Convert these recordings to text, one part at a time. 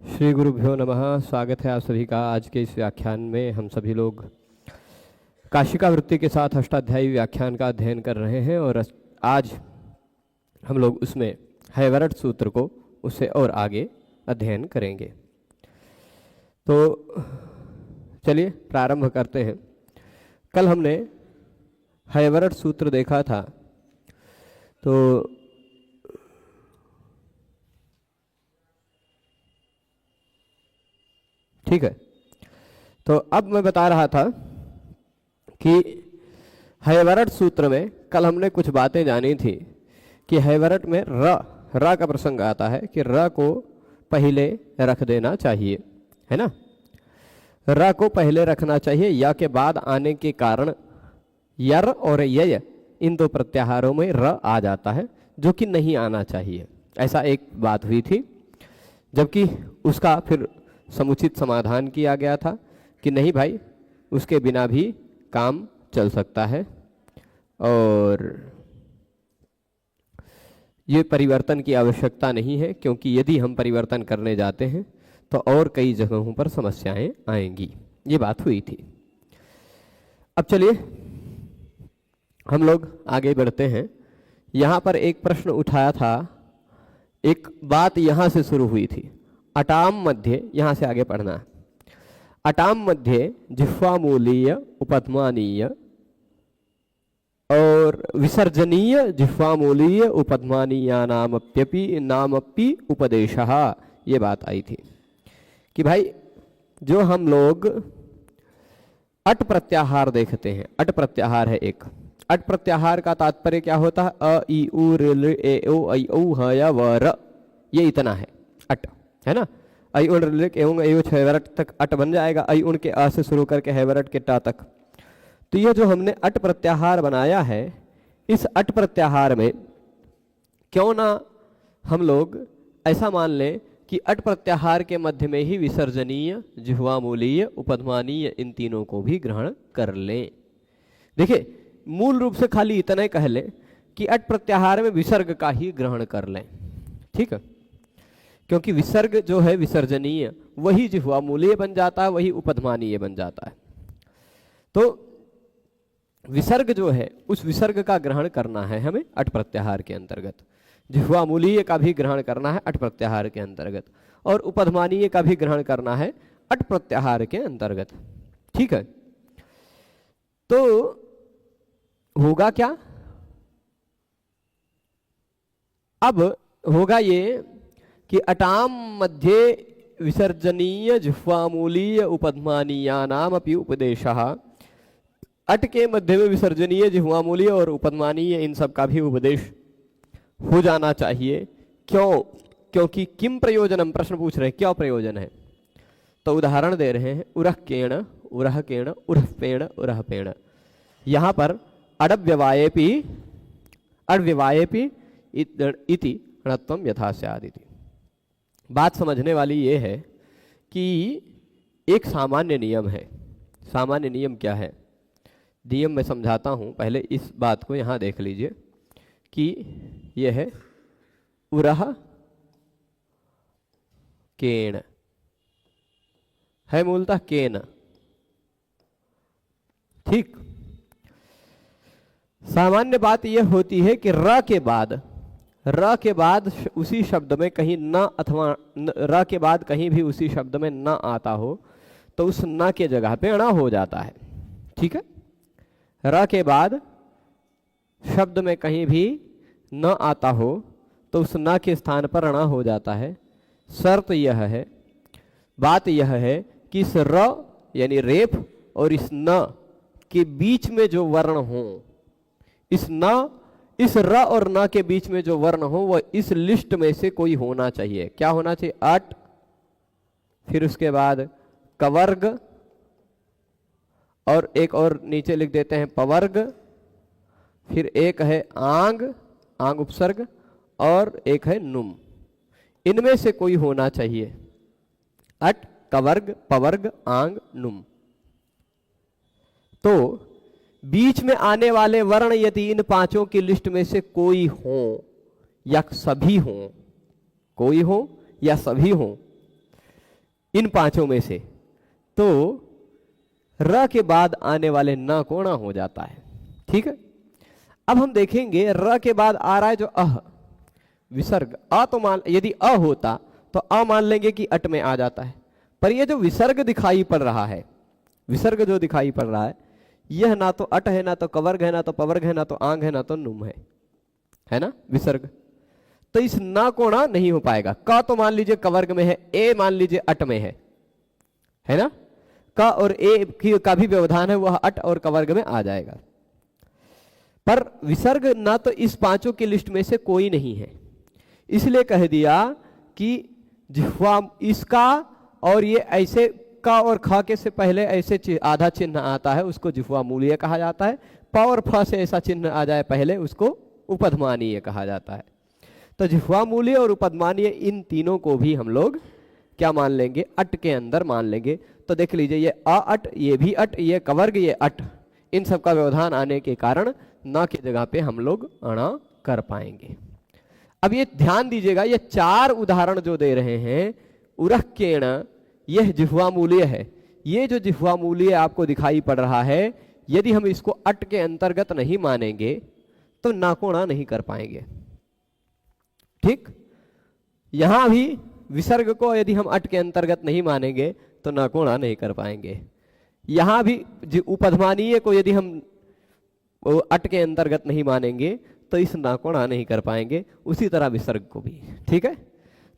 श्री गुरुभ्यो नमः। स्वागत है आप सभी का। आज के इस व्याख्यान में हम सभी लोग काशिका वृत्ति के साथ अष्टाध्यायी व्याख्यान का अध्ययन कर रहे हैं और आज हम लोग उसमें हैवरट सूत्र को उससे और आगे अध्ययन करेंगे। तो चलिए प्रारंभ करते हैं। कल हमने हैवरट सूत्र देखा था, तो ठीक है। तो अब मैं बता रहा था कि हैवरट सूत्र में कल हमने कुछ बातें जानी थी कि हैवरट में र का प्रसंग आता है कि र को पहले रख देना चाहिए, है ना। र को पहले रखना चाहिए। या के बाद आने के कारण यर और यय इन दो प्रत्याहारों में र आ जाता है, जो कि नहीं आना चाहिए। ऐसा एक बात हुई थी, जबकि उसका फिर समुचित समाधान किया गया था कि नहीं भाई, उसके बिना भी काम चल सकता है और ये परिवर्तन की आवश्यकता नहीं है, क्योंकि यदि हम परिवर्तन करने जाते हैं तो और कई जगहों पर समस्याएं आएंगी। ये बात हुई थी। अब चलिए हम लोग आगे बढ़ते हैं। यहाँ पर एक प्रश्न उठाया था, एक बात यहाँ से शुरू हुई थी। अटाम मध्य, यहाँ से आगे पढ़ना है। अटाम मध्य जिह्वामूलीय उपध्मानीय और विसर्जनीय जिह्वामूलीय उपध्मानीयानामप्यपि नामपि उपदेशः, ये बात आई थी कि भाई जो हम लोग अट प्रत्याहार देखते हैं, अट प्रत्याहार है एक। अट प्रत्याहार का तात्पर्य क्या होता है? अ ई उ ऋ ए ओ ऐ औ ह य व र, ये इतना है अट, है ना। ऐ उण ऋ एवं ऐ हैवरट तक अट बन जाएगा। ऐ उण के अ से शुरू करके हैवरट के टा तक। तो यह जो हमने अट प्रत्याहार बनाया है, इस अट प्रत्याहार में क्यों ना हम लोग ऐसा मान लें कि अट प्रत्याहार के मध्य में ही विसर्जनीय जिह्वामूलीय उपध्मानीय इन तीनों को भी ग्रहण कर लें। देखिए, मूल रूप से खाली इतना ही कह लें कि अट प्रत्याहार में विसर्ग का ही ग्रहण कर लें, ठीक है। क्योंकि विसर्ग जो है विसर्जनीय, वही जिह्वामूलीय बन जाता है, वही उपध्मानीय बन जाता है। तो विसर्ग जो है, उस विसर्ग का ग्रहण करना है हमें अट प्रत्याहार के अंतर्गत। जिह्वामूलीय का भी ग्रहण करना है अट प्रत्याहार के अंतर्गत, और उपध्मानीय का भी ग्रहण करना है अट प्रत्याहार के अंतर्गत, ठीक है। तो होगा क्या? अब होगा ये कि अटाम मध्य विसर्जनीय जिह्वामूलीय उपध्मानीयानामपि उपदेशः। अट के मध्य में विसर्जनीय जिह्वामूलीय और उपध्मानीय इन सब का भी उपदेश हो जाना चाहिए। क्यों? क्योंकि किम प्रयोजनम, प्रश्न पूछ रहे हैं क्या प्रयोजन है। तो उदाहरण दे रहे हैं, उरह केण उरह केण उरहपेण उरहपेण। यहाँ पर अडव्यवायेपि अडव्यवायेपि इति णत्वम यथा स्यादिति। बात समझने वाली ये है कि एक सामान्य नियम है। सामान्य नियम क्या है? नियम मैं समझाता हूँ, पहले इस बात को यहाँ देख लीजिए कि यह है उरह केण, है मूलतः केन, ठीक। सामान्य बात यह होती है कि र के बाद उसी शब्द में कहीं न अथवा र के बाद कहीं भी उसी शब्द में न आता हो तो उस न के जगह पे ण हो जाता है, ठीक है। र के बाद शब्द में कहीं भी न आता हो तो उस न के स्थान पर ण हो जाता है। शर्त यह है, बात यह है कि इस र यानी रेफ और इस न के बीच में जो वर्ण हो, इस र और न के बीच में जो वर्ण हो वह इस लिस्ट में से कोई होना चाहिए। क्या होना चाहिए? अट, फिर उसके बाद कवर्ग, और एक और नीचे लिख देते हैं पवर्ग, फिर एक है आंग, आंग उपसर्ग, और एक है नुम। इनमें से कोई होना चाहिए। अट, कवर्ग, पवर्ग, आंग, नुम। तो बीच में आने वाले वर्ण यदि इन पांचों की लिस्ट में से कोई हो या सभी हो, कोई हो या सभी हो, इन पांचों में से, तो र के बाद आने वाले न कोणा हो जाता है। ठीक है, अब हम देखेंगे र के बाद आ रहा है जो अह विसर्ग। अ तो मान, यदि अ होता तो अ मान लेंगे कि अट में आ जाता है, पर ये जो विसर्ग दिखाई पड़ रहा है, विसर्ग जो दिखाई पड़ रहा है, यह ना तो अट है, ना तो कवर्ग है, ना तो पवर्ग है, ना तो आंग है, ना तो नुम है ना विसर्ग। तो इस ना कोणा नहीं हो पाएगा। क तो मान लीजिए कवर्ग में है, ए मान लीजिए अट में है ना। क और ए का भी व्यवधान है, वह अट और कवर्ग में आ जाएगा। पर विसर्ग ना तो इस पांचों की लिस्ट में से कोई नहीं है, इसलिए कह दिया कि जिह्वा इसका, और ये ऐसे का और ख के से पहले ऐसे आधा चिन्ह आता है उसको जिह्वा मूलीय कहा जाता है। प और फ से ऐसा चिन्ह आ जाए पहले उसको उपधमानीय कहा जाता है। तो जिह्वा मूलीय और उपधमानीय इन तीनों को भी हम लोग क्या मान लेंगे, अट के अंदर मान लेंगे। तो देख लीजिए, ये अ अट, ये भी अट, ये कवर्ग, ये अट, इन सब का व्यवधान आने के कारण न की जगह पे हम लोग अणा कर पाएंगे। अब ये ध्यान दीजिएगा, ये चार उदाहरण जो दे रहे हैं, उरह केण, यह जिह्वा मूलीय है। ये जो जिह्वा मूलीय आपको दिखाई पड़ रहा है, यदि हम इसको अट के अंतर्गत नहीं मानेंगे तो नाकोणा नहीं कर पाएंगे। ठीक, यहां भी विसर्ग को यदि हम अट के अंतर्गत नहीं मानेंगे तो नाकोणा नहीं कर पाएंगे। यहां भी उपधमानीय को यदि हम अट के अंतर्गत नहीं मानेंगे तो इस नाकोणा नहीं कर पाएंगे, उसी तरह विसर्ग को भी। ठीक है,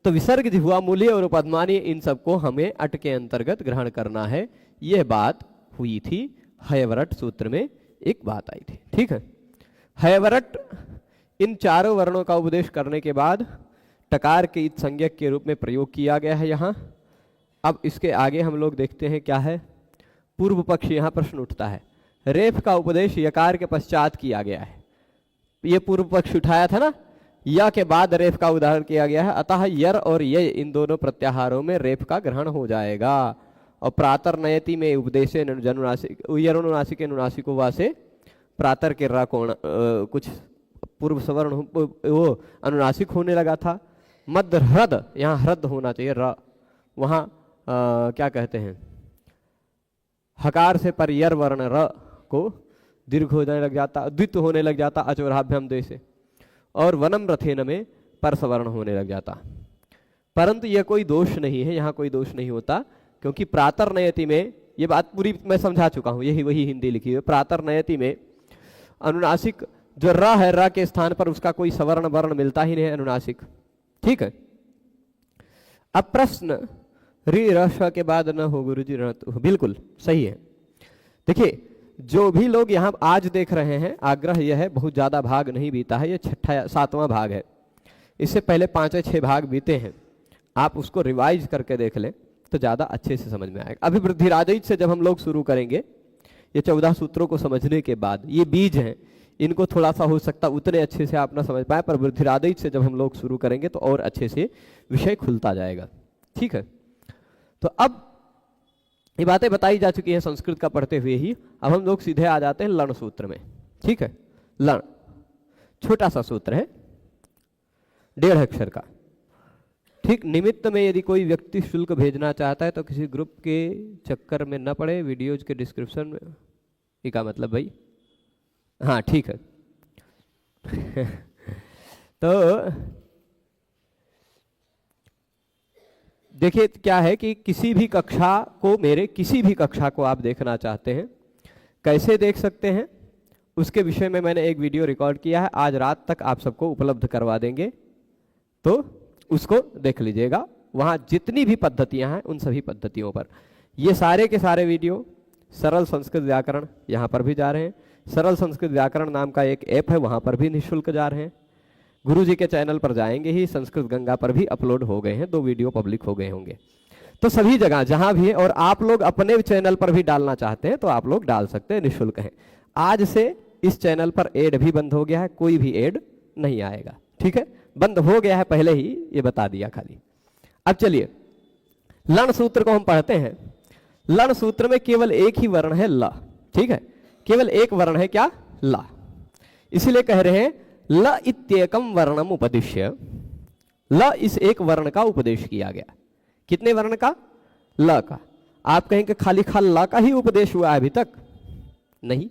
तो विसर्ग, जिह्वा मूलीय और उपधमानीय, इन सबको हमें अट के अंतर्गत ग्रहण करना है। यह बात हुई थी हयवरट सूत्र में, एक बात आई थी। ठीक है, हयवरट इन चारों वर्णों का उपदेश करने के बाद टकार के इत संज्ञक के रूप में प्रयोग किया गया है यहाँ। अब इसके आगे हम लोग देखते हैं क्या है। पूर्व पक्ष यहाँ प्रश्न उठता है, रेफ का उपदेश यकार के पश्चात किया गया है। ये पूर्व पक्ष उठाया था ना, या के बाद रेफ का उदाहरण किया गया है, अतः यर और ये इन दोनों प्रत्याहारों में रेफ का ग्रहण हो जाएगा। और प्रातर नयति में उपदेशे जनुनासिक यरुनासिक अनुनासिको वासे प्रातर के रा कोण कुछ पूर्व सवर्ण वो अनुनासिक होने लगा था। मध्य ह्रद, यहाँ ह्रद होना चाहिए, र वहाँ क्या कहते हैं, हकार से पर यर वर्ण र को दीर्घ होने लग जाता, द्वित होने लग जाता अचोराभ्यम द्वे से, और वनम रथेन में पर सवर्ण होने लग जाता। परंतु यह कोई दोष नहीं है, यहाँ कोई दोष नहीं होता, क्योंकि प्रातर नयति में, ये बात पूरी मैं समझा चुका हूँ, यही वही हिंदी लिखी है। प्रातर नयति में अनुनासिक जो र है, र के स्थान पर उसका कोई सवर्ण वर्ण मिलता ही नहीं है, अनुनासिक। ठीक है, अब प्रश्न रि रश के बाद न हो गुरुजी, बिल्कुल सही है। देखिए, जो भी लोग यहाँ आज देख रहे हैं, आग्रह यह है, बहुत ज्यादा भाग नहीं बीता है, ये 7वां भाग है। इससे पहले 5-6 भाग बीते हैं, आप उसको रिवाइज करके देख लें तो ज्यादा अच्छे से समझ में आएगा। अभी वृद्धिराजित से जब हम लोग शुरू करेंगे, ये 14 सूत्रों को समझने के बाद, ये बीज हैं, इनको थोड़ा सा हो सकता उतने अच्छे से आप ना समझ पाए, पर वृद्धिराजित से जब हम लोग शुरू करेंगे तो और अच्छे से विषय खुलता जाएगा। ठीक है, तो अब ये बातें बताई जा चुकी हैं संस्कृत का पढ़ते हुए ही। अब हम लोग सीधे आ जाते हैं लण सूत्र में। ठीक है, लण छोटा सा सूत्र है, 1.5 अक्षर का। ठीक, निमित्त में यदि कोई व्यक्ति शुल्क भेजना चाहता है तो किसी ग्रुप के चक्कर में न पड़े, वीडियोज के डिस्क्रिप्शन में, ये का मतलब भाई, हाँ ठीक है। तो देखिए क्या है कि किसी भी कक्षा को, मेरे किसी भी कक्षा को आप देखना चाहते हैं, कैसे देख सकते हैं उसके विषय में मैंने एक वीडियो रिकॉर्ड किया है, आज रात तक आप सबको उपलब्ध करवा देंगे, तो उसको देख लीजिएगा। वहाँ जितनी भी पद्धतियाँ हैं उन सभी पद्धतियों पर ये सारे के सारे वीडियो, सरल संस्कृत व्याकरण यहाँ पर भी जा रहे हैं, सरल संस्कृत व्याकरण नाम का एक ऐप है, वहाँ पर भी निःशुल्क जा रहे हैं। गुरुजी के चैनल पर जाएंगे ही, संस्कृत गंगा पर भी अपलोड हो गए हैं, 2 वीडियो पब्लिक हो गए होंगे। तो सभी जगह जहां भी है, और आप लोग अपने चैनल पर भी डालना चाहते हैं तो आप लोग डाल सकते हैं, निःशुल्क है। आज से इस चैनल पर एड भी बंद हो गया है, कोई भी एड नहीं आएगा। ठीक है, बंद हो गया है पहले ही, ये बता दिया खाली। अब चलिए लण सूत्र को हम पढ़ते हैं। लण सूत्र में केवल एक ही वर्ण है ल। ठीक है, केवल एक वर्ण है, क्या, ला। इसीलिए कह रहे हैं ल इत्येकम वर्णम उपदिश्य, ल इस एक वर्ण का उपदेश किया गया। कितने वर्ण का, ल का। आप कहेंगे खाली ल का ही उपदेश हुआ है अभी तक? नहीं,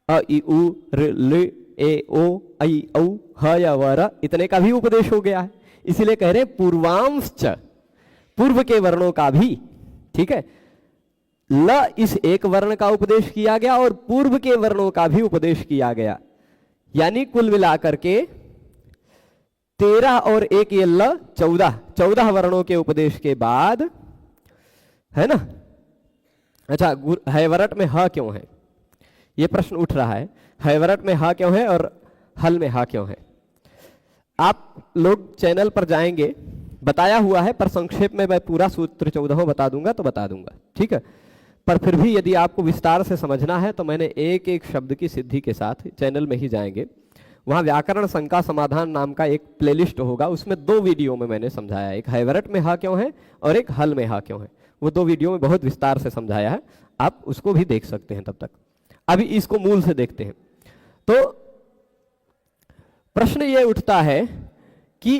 अ इ उ ऋ लृ ए ओ ऐ औ ह य व र इतने का भी उपदेश हो गया है। इसीलिए कह रहे हैं पूर्वांश च, पूर्व के वर्णों का भी, ठीक है। ल इस एक वर्ण का उपदेश किया गया और पूर्व के वर्णों का भी उपदेश किया गया, यानी कुल मिलाकर के 13 और 1 ये ल 14 वर्णों के उपदेश के बाद, है ना। अच्छा, हैवरट में ह क्यों है, ये प्रश्न उठ रहा है। हैवरट में ह क्यों है और हल में ह क्यों है? आप लोग चैनल पर जाएंगे, बताया हुआ है, पर संक्षेप में मैं पूरा सूत्र 14 बता दूंगा तो बता दूंगा, ठीक है। पर फिर भी यदि आपको विस्तार से समझना है तो मैंने एक एक शब्द की सिद्धि के साथ, चैनल में ही जाएंगे, वहां व्याकरण शंका समाधान नाम का एक प्लेलिस्ट होगा, उसमें 2 वीडियो में मैंने समझाया, एक हैवरट में ह क्यों है और एक हल में ह क्यों है। वो 2 वीडियो में बहुत विस्तार से समझाया है, आप उसको भी देख सकते हैं। तब तक अभी इसको मूल से देखते हैं। तो प्रश्न ये उठता है कि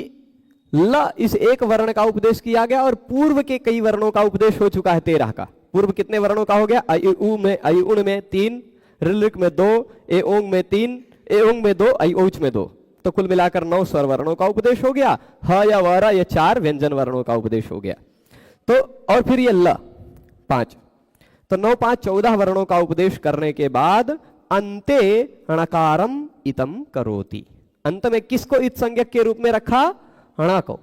ल इस एक वर्ण का उपदेश किया गया और पूर्व के कई वर्णों का उपदेश हो चुका है 13 का। पूर्व कितने वर्णों का हो गया? ऐ उ में, ऐ उण में 3, ऋलिक में 2, ए ओंग में 3, ए ओंग में 2, ऐ औच में 2, तो कुल मिलाकर 9 स्वर वर्णों का उपदेश हो गया। ह या व र ये 4 व्यंजन वर्णों का उपदेश हो गया। तो और फिर ये ल 5, तो 9 5 14 वर्णों का उपदेश करने के बाद अंते णकारम इतम करोति, अंत में किसको इत संज्ञक के रूप में रखा? ण को,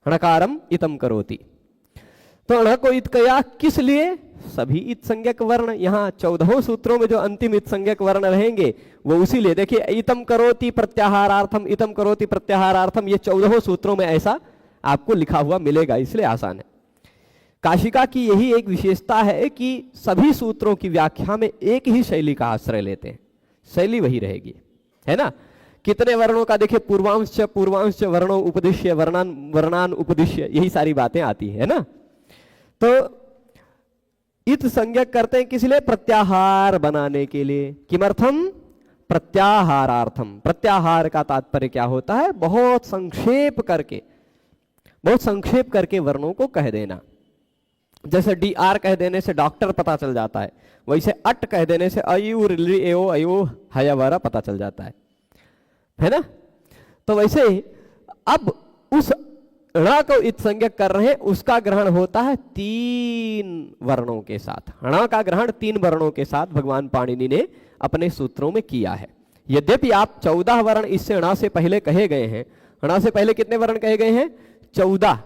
णकारम इतम करोति। तो ण को इत कया किस लिए? सभी इत संज्ञक वर्ण, यहाँ 14 सूत्रों में जो अंतिम इत संज्ञक वर्ण रहेंगे वो उसी लिए। देखिए, इतम करोति प्रत्याहारार्थम, इतम करोति प्रत्याहारार्थम, ये 14 सूत्रों में ऐसा आपको लिखा हुआ मिलेगा, इसलिए आसान है। काशिका की यही एक विशेषता है कि सभी सूत्रों की व्याख्या में एक ही शैली का आश्रय लेते हैं, शैली वही रहेगी, है ना। कितने वर्णों का देखिए, पूर्वांश वर्णों उपदिश्य, वर्णान उपदिश्य, यही सारी बातें आती है ना। तो इत संज्ञक करते हैं किस लिए? प्रत्याहार बनाने के लिए। किमर्थम? प्रत्याहारार्थम। प्रत्याहार का तात्पर्य क्या होता है? बहुत संक्षेप करके वर्णों को कह देना। जैसे DR कह देने से डॉक्टर पता चल जाता है, वैसे अट कह देने से अयु ऋ एओ अयो हयवरा पता चल जाता है ना। तो वैसे अब उस ण को इत संज्ञक कर रहे हैं, उसका ग्रहण होता है 3 वर्णों के साथ। ण का ग्रहण 3 वर्णों के साथ भगवान पाणिनि ने अपने सूत्रों में किया है। यद्यपि आप 14 वर्ण इससे ण से पहले कहे गए हैं, ण से पहले कितने वर्ण कहे गए हैं? 14।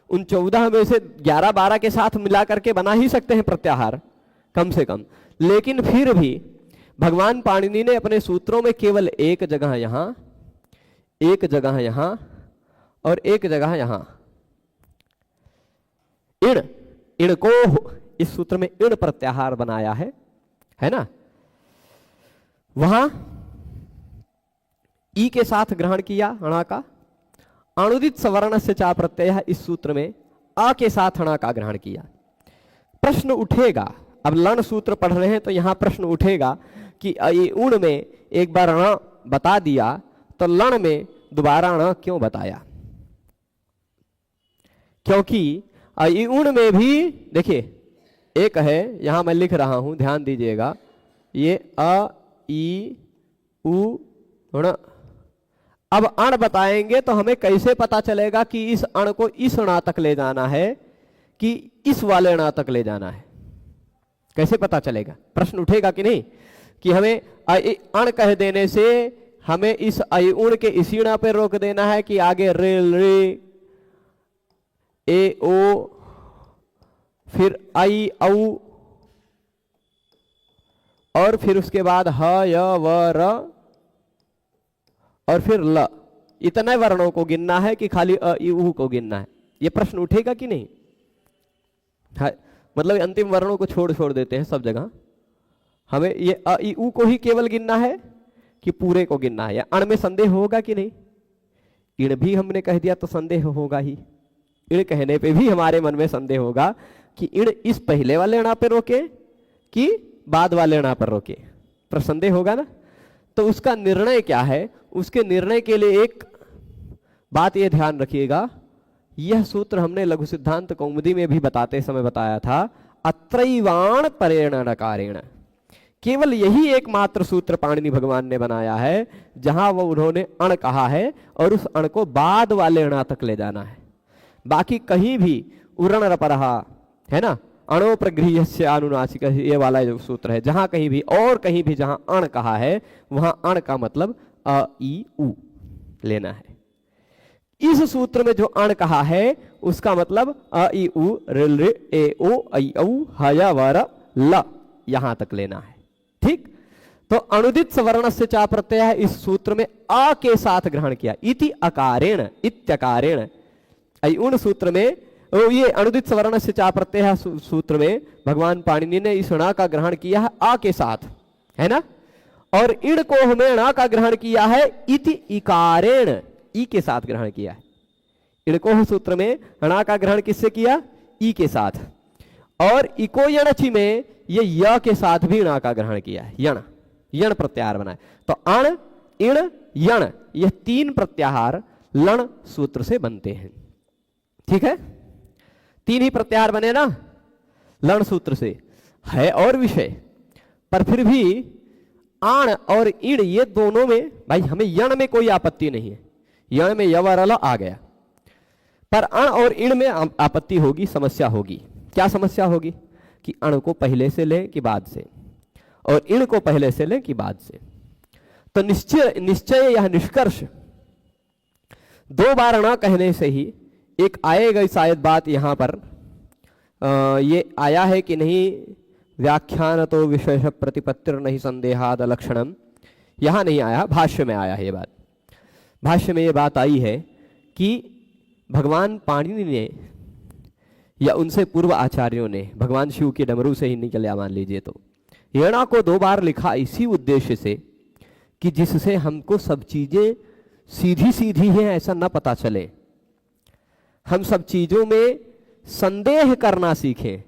उन 14 में से 11 12 के साथ मिलाकर के बना ही सकते हैं प्रत्याहार कम से कम, लेकिन फिर भी भगवान पाणिनि ने अपने सूत्रों में केवल एक जगह यहां, एक जगह यहां और एक जगह यहां इण को इस सूत्र में इण प्रत्याहार बनाया है ना। वहां ई के साथ ग्रहण किया ण का, अनुदित सवर्ण से चा प्रत्यय इस सूत्र में अ के साथ ण का ग्रहण किया। प्रश्न उठेगा, अब लण सूत्र पढ़ रहे हैं तो यहां प्रश्न उठेगा कि उण में एक बार ण बता दिया तो लण में दोबारा ण क्यों बताया? क्योंकि उण में भी देखिए एक है, यहां मैं लिख रहा हूं, ध्यान दीजिएगा, ये अ ई उ ण। अब अण बताएंगे तो हमें कैसे पता चलेगा कि इस अण को इस ण तक ले जाना है कि इस वाले ण तक ले जाना है? कैसे पता चलेगा? प्रश्न उठेगा कि नहीं कि हमें अण कह देने से हमें इस उण के इसी ण पे रोक देना है कि आगे रे रे ए ओ फिर आई औ और फिर उसके बाद ह य व र और फिर ल, इतने वर्णों को गिनना है कि खाली अ ई उ को गिनना है? ये प्रश्न उठेगा कि नहीं? मतलब अंतिम वर्णों को छोड़ देते हैं सब जगह। हमें ये अ ई उ को ही केवल गिनना है कि पूरे को गिनना है? या अण में संदेह होगा कि नहीं? इण भी हमने कह दिया तो संदेह होगा ही। इण कहने पे भी हमारे मन में संदेह होगा कि इण इस पहले वाले ण पे रोके कि बाद वाले ण पर रोके, पर संदेह होगा ना। तो उसका निर्णय क्या है? उसके निर्णय के लिए एक बात ये ध्यान रखिएगा, यह सूत्र हमने लघु सिद्धांत कौमुदी में भी बताते समय बताया था, अत्रैवाण परेण णकारेण। केवल यही एकमात्र सूत्र पाणिनि भगवान ने बनाया है जहां वो उन्होंने अण कहा है और उस अण को बाद वाले अणा तक ले जाना है। बाकी कहीं भी उरण रपरहा है ना, अणो प्रगृह्यस्य अनुनासिक, ये वाला जो सूत्र है, जहां कहीं भी और कहीं भी जहां अण कहा है वहां अण का मतलब अ ई उ लेना है। इस सूत्र में जो अण कहा है उसका मतलब अ ई उ ऋ ऋ ए ओ ऐ औ ह य व र ल यहां तक लेना है। ठीक, तो अनुदित सवर्ण से चा प्रत्यय इस सूत्र में अ के साथ ग्रहण किया, इति अकारेण इत्यकारेण। उन सूत्र में ये अनुदित सवर्ण से चा प्रत्यय सूत्र में भगवान पाणिनि ने इस ण का ग्रहण किया है आ के साथ, है ना, और इण को हमें ण का ग्रहण किया है इति इकारेण, ई के साथ ग्रहण किया है। इणकोह सूत्र में ण का ग्रहण किससे किया? ई के साथ। और इको यणचि में ये य के साथ भी ण का ग्रहण किया है, यण, यण प्रत्याहार बनाए। तो अण इण यण ये तीन प्रत्याहार लण सूत्र से बनते हैं। ठीक है, तीन ही प्रत्याहार बने ना लण सूत्र से, है और विषय, पर फिर भी आण और इण ये दोनों में भाई हमें यण में कोई आपत्ति नहीं है, यण में यवरल आ गया, पर अण और इण में आपत्ति होगी, समस्या होगी। क्या समस्या होगी? कि अण को पहले से लें कि बाद से, और इण को पहले से लें कि बाद से। तो निश्चय यह निष्कर्ष दो बार अण कहने से ही एक आएगा शायद बात यहां पर ये आया है कि नहीं, व्याख्यान तो विशेष प्रतिपत्तिर नहीं संदेहाद लक्षणम, यहां नहीं आया, भाष्य में आया है ये बात। भाष्य में ये बात आई है कि भगवान पाणिनि ने या उनसे पूर्व आचार्यों ने, भगवान शिव के डमरू से ही निकला मान लीजिए, तो यणा को दो बार लिखा इसी उद्देश्य से कि जिससे हमको सब चीजें सीधी सीधी हैं ऐसा न पता चले, हम सब चीजों में संदेह करना सीखें।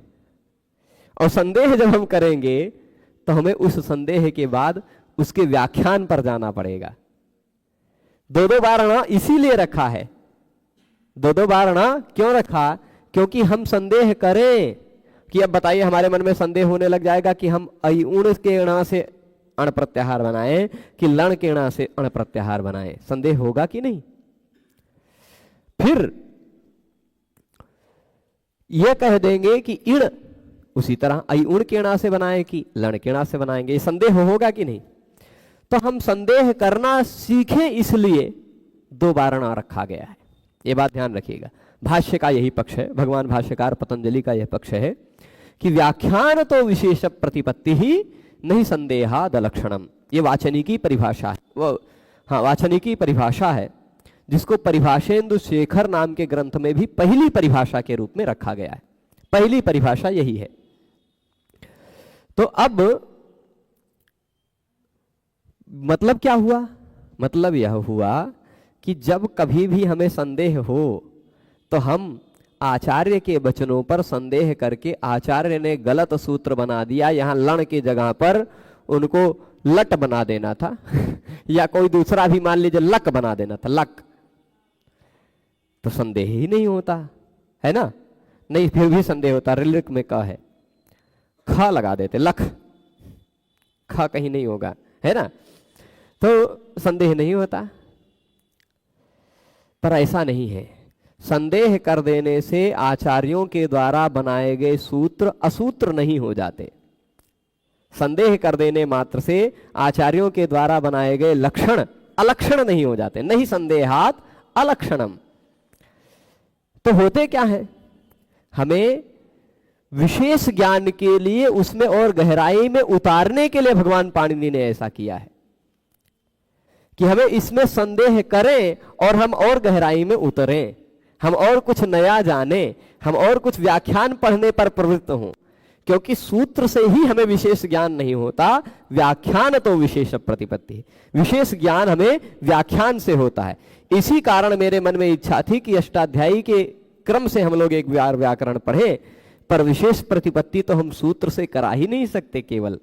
और संदेह जब हम करेंगे तो हमें उस संदेह के बाद उसके व्याख्यान पर जाना पड़ेगा। दो दो बार अणा इसीलिए रखा है, दो दो बार अणा क्यों रखा? क्योंकि हम संदेह करें कि अब बताइए हमारे मन में संदेह होने लग जाएगा कि हम अण के अणा से अण प्रत्याहार बनाएं कि लण के अणा से अण प्रत्याहार बनाएं, संदेह होगा कि नहीं? फिर यह कह देंगे कि इण उसी तरह अण के अणा से बनाए कि लण के अणा से बनाएंगे, ये संदेह होगा कि नहीं? तो हम संदेह करना सीखें इसलिए दो बार अणा रखा गया है, ये बात ध्यान रखिएगा। भाष्य का यही पक्ष है, भगवान भाष्यकार पतंजलि का यह पक्ष है कि व्याख्यान तो विशेष प्रतिपत्ति ही नहीं संदेहाद लक्षणम, ये वाचनिकी परिभाषा है, वो हाँ वाचनिकी परिभाषा है जिसको परिभाषेंदु शेखर नाम के ग्रंथ में भी पहली परिभाषा के रूप में रखा गया है। पहली परिभाषा यही है। तो अब मतलब क्या हुआ? मतलब यह हुआ कि जब कभी भी हमें संदेह हो तो हम आचार्य के वचनों पर संदेह करके, आचार्य ने गलत सूत्र बना दिया, यहां लण की जगह पर उनको लट बना देना था या कोई दूसरा भी मान लीजिए लक बना देना था, लक, तो संदेह ही नहीं होता है ना। नहीं फिर भी संदेह होता, ऋलिक में क है, ख लगा देते, लख, ख कहीं नहीं होगा, है ना, तो संदेह नहीं होता। पर ऐसा नहीं है, संदेह कर देने से आचार्यों के द्वारा बनाए गए सूत्र असूत्र नहीं हो जाते। संदेह कर देने मात्र से आचार्यों के द्वारा बनाए गए लक्षण अलक्षण नहीं हो जाते। नहीं संदेहात अलक्षणम। तो होते क्या है, हमें विशेष ज्ञान के लिए उसमें और गहराई में उतारने के लिए भगवान पाणिनि ने ऐसा किया है कि हमें इसमें संदेह करें और हम और गहराई में उतरें, हम और कुछ नया जाने, हम और कुछ व्याख्यान पढ़ने पर प्रवृत्त हों। क्योंकि सूत्र से ही हमें विशेष ज्ञान नहीं होता, व्याख्यान तो विशेष प्रतिपत्ति, विशेष ज्ञान हमें व्याख्यान से होता है। इसी कारण मेरे मन में इच्छा थी कि अष्टाध्यायी के क्रम से हम लोग एक बार व्याकरण पढ़े, पर विशेष प्रतिपत्ति तो हम सूत्र से करा ही नहीं सकते, केवल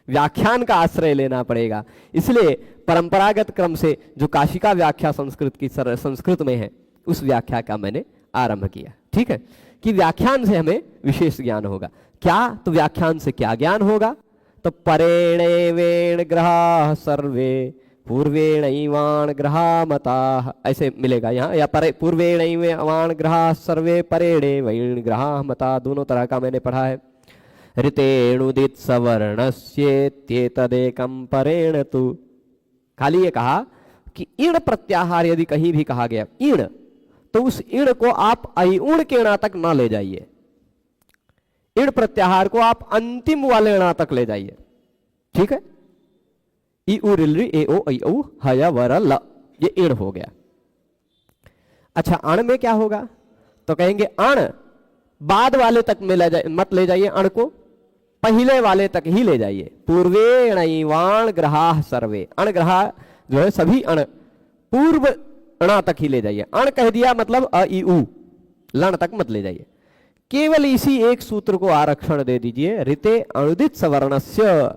व्याख्यान का आश्रय लेना पड़ेगा। इसलिए परंपरागत क्रम से जो काशिका व्याख्या संस्कृत की संस्कृत में है, उस व्याख्या का मैंने आरंभ किया। ठीक है, कि व्याख्यान से हमें विशेष ज्ञान होगा। क्या? तो व्याख्यान से क्या ज्ञान होगा? तो परेणैवेण ग्रहाः सर्वे पूर्वेणैवान् ग्रहा मताः, ऐसे मिलेगा यहाँ, या पूर्वेणैवान् ग्रहाः सर्वे परेणैवेण ग्रहाः मताः, दोनों तरह का मैंने पढ़ा है। ऋतेणुदित सवर्णस्येत्येतदेकं परेण तु, खाली ये कहा कि इण प्रत्याहार यदि कहीं भी कहा गया इण, तो उस इण को आप अइउण के णा तक ना ले जाइए, इण प्रत्याहार को आप अंतिम वाले णा तक ले जाइए। ठीक है, इ उ रिल रि ए ओ ऐ औ ह य व र ल, ये इण हो गया। अच्छा, अण में क्या होगा? तो कहेंगे अण बाद वाले तक में मत ले जाइए, अण को पहले वाले तक ही ले जाइए। पूर्वेणैवान् ग्रहाः सर्वे, अण ग्रहा जो है सभी अण पूर्व अणा तक ही ले जाइए। अण कह दिया मतलब अ इ उ, लण तक मत ले जाइए। केवल इसी एक सूत्र को आरक्षण दे दीजिए, ऋते अणुदित सवर्णस्य,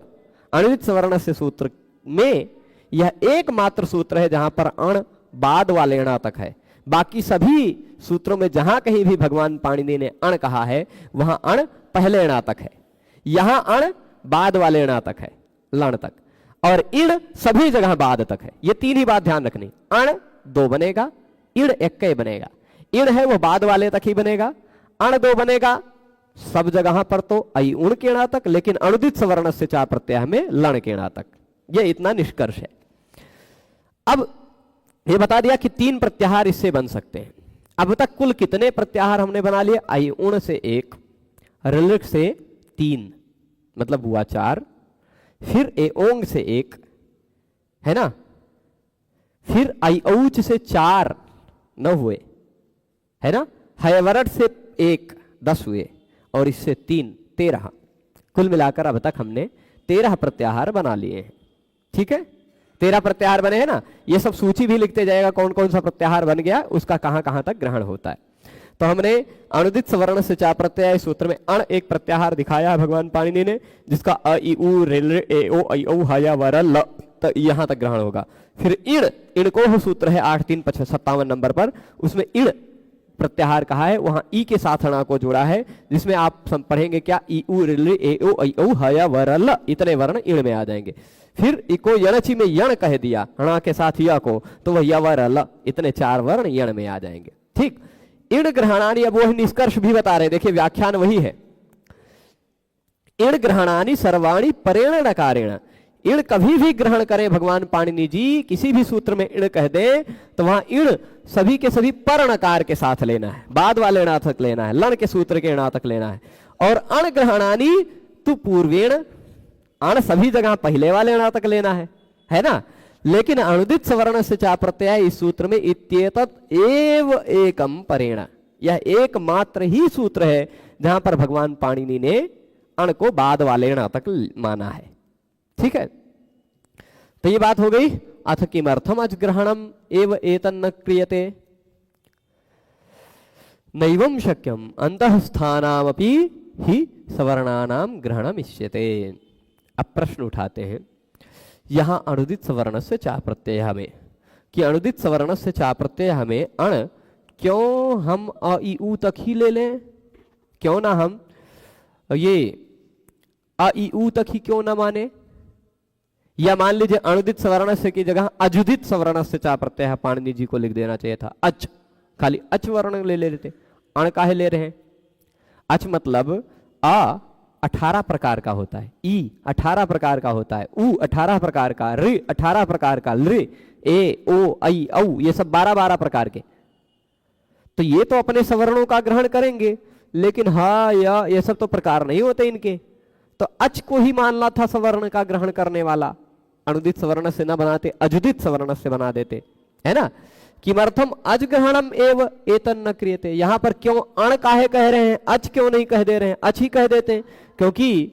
अणुदित सवर्णस्य सूत्र में यह एकमात्र सूत्र है जहां पर अण बाद वाले अणा तक है। बाकी सभी सूत्रों में जहां कहीं भी भगवान पाणिनि ने अण कहा है वहां अण पहले अणा तक है, यहां अण बाद वाले अणा तक है, लण तक, और इण सभी जगह बाद तक है। ये तीन ही बात ध्यान रखनी। अण दो बनेगा, इण एक बनेगा। इण है वो बाद वाले तक ही बनेगा, अण दो बनेगा सब जगह पर तो अइउण के णा तक, लेकिन अणुदित सवर्ण से चा प्रत्यय में लण के णा तक। ये इतना निष्कर्ष है। अब ये बता दिया कि तीन प्रत्याहार इससे बन सकते हैं। अब तक कुल कितने प्रत्याहार हमने बना लिए? अइउण से एक, ऋलिक से तीन, मतलब हुआ चार, फिर एओंग से एक, है ना, फिर अइऔच से चार, 9 हुए, है ना, हयवरट से एक, 10 हुए, और इससे 3, 13। कुल मिलाकर अब तक हमने 13 प्रत्याहार बना लिए हैं। ठीक है, 13 प्रत्याहार बने हैं ना। ये सब सूची भी लिखते जाएगा कौन कौन सा प्रत्याहार बन गया, उसका कहां कहां तक ग्रहण होता है। तो हमने अणुदित सवर्ण से चा प्रत्यय सूत्र में अण एक प्रत्याहार दिखाया है भगवान पाणिनि ने, जिसका अ इ उ रिल ए ओ ऐ औ ह य व र ल यहां तक ग्रहण होगा। फिर इण, इण को सूत्र है 8-3-57 नंबर पर, उसमें इण प्रत्याहार कहा है, वहां ई के साथ अणा को जोड़ा है, जिसमें आप पढ़ेंगे क्या, इ उ रिल ए ओ ऐ औ ह य व र ल, इतने वर्ण इण में आ जाएंगे। फिर इको यणचि में यण कह दिया अणा के साथ य को, तो वह य व र ल, इतने 4 वर्ण यण में आ जाएंगे। ठीक, इण ग्रहणानि, अब वही निष्कर्ष भी बता रहे, देखिए व्याख्यान वही है। इण ग्रहणानि सर्वाणि परेण णकारेण, इण कभी भी ग्रहण करें भगवान पाणिनि जी, किसी भी सूत्र में इण कह दें तो वहां इण सभी के सभी पर णकार के साथ लेना है, बाद वाले अणा तक लेना है, लण के सूत्र के अणा तक लेना है। और अण ग्रहणानि तु पूर्वेण, अण सभी जगह पहले वाले अणा तक लेना है ना। लेकिन अणुदित सवर्ण से चा प्रत्यय इस सूत्र में इत्येतत् एव एकम परेण, यह एकमात्र ही सूत्र है जहां पर भगवान पाणिनि ने अण को बाद वाले अणा तक माना है। ठीक है, तो ये बात हो गई। अथ किमर्थम अजग्रहणम एव एतन्न क्रियते, नैवं शक्यम अंतःस्थानामपि हि सवर्णानाम ग्रहणम इष्यते। अब प्रश्न उठाते हैं यहां अणुदित सवर्ण से चा प्रत्यय हमें, कि अणुदित सवर्ण से चा प्रत्यय हमें अण क्यों हम अ इ उ तक ही ले लें, क्यों ना हम ये अ इ उ तक ही क्यों ना माने, या मान लीजिए अणुदित सवर्ण से की जगह अजुदित सवर्ण से चा प्रत्यय पाणिनि जी को लिख देना चाहिए था, अच, खाली अच वर्ण ले लेते, अण काहे ले रहे हैं? अच मतलब आ 18 प्रकार का होता है, ई 18 प्रकार का होता है, उ 18 प्रकार का, ऋ 18 प्रकार का, लृ ए ओ ऐ औ ये सब 12-12 प्रकार के। तो ये तो अपने सवर्णों का ग्रहण करेंगे, लेकिन हा या ये सब तो प्रकार नहीं होते इनके, तो अच को ही मानना था सवर्ण का ग्रहण करने वाला, अणुदित सवर्ण से न बनाते, अजुदित सवर्ण से बना देते, है ना। किमर्थम अजग्रहणम एव एतन्न क्रियते, यहां पर क्यों अण काहे कह रहे हैं, अच क्यों नहीं कह दे रहे हैं, अच ही कह देते हैं, क्योंकि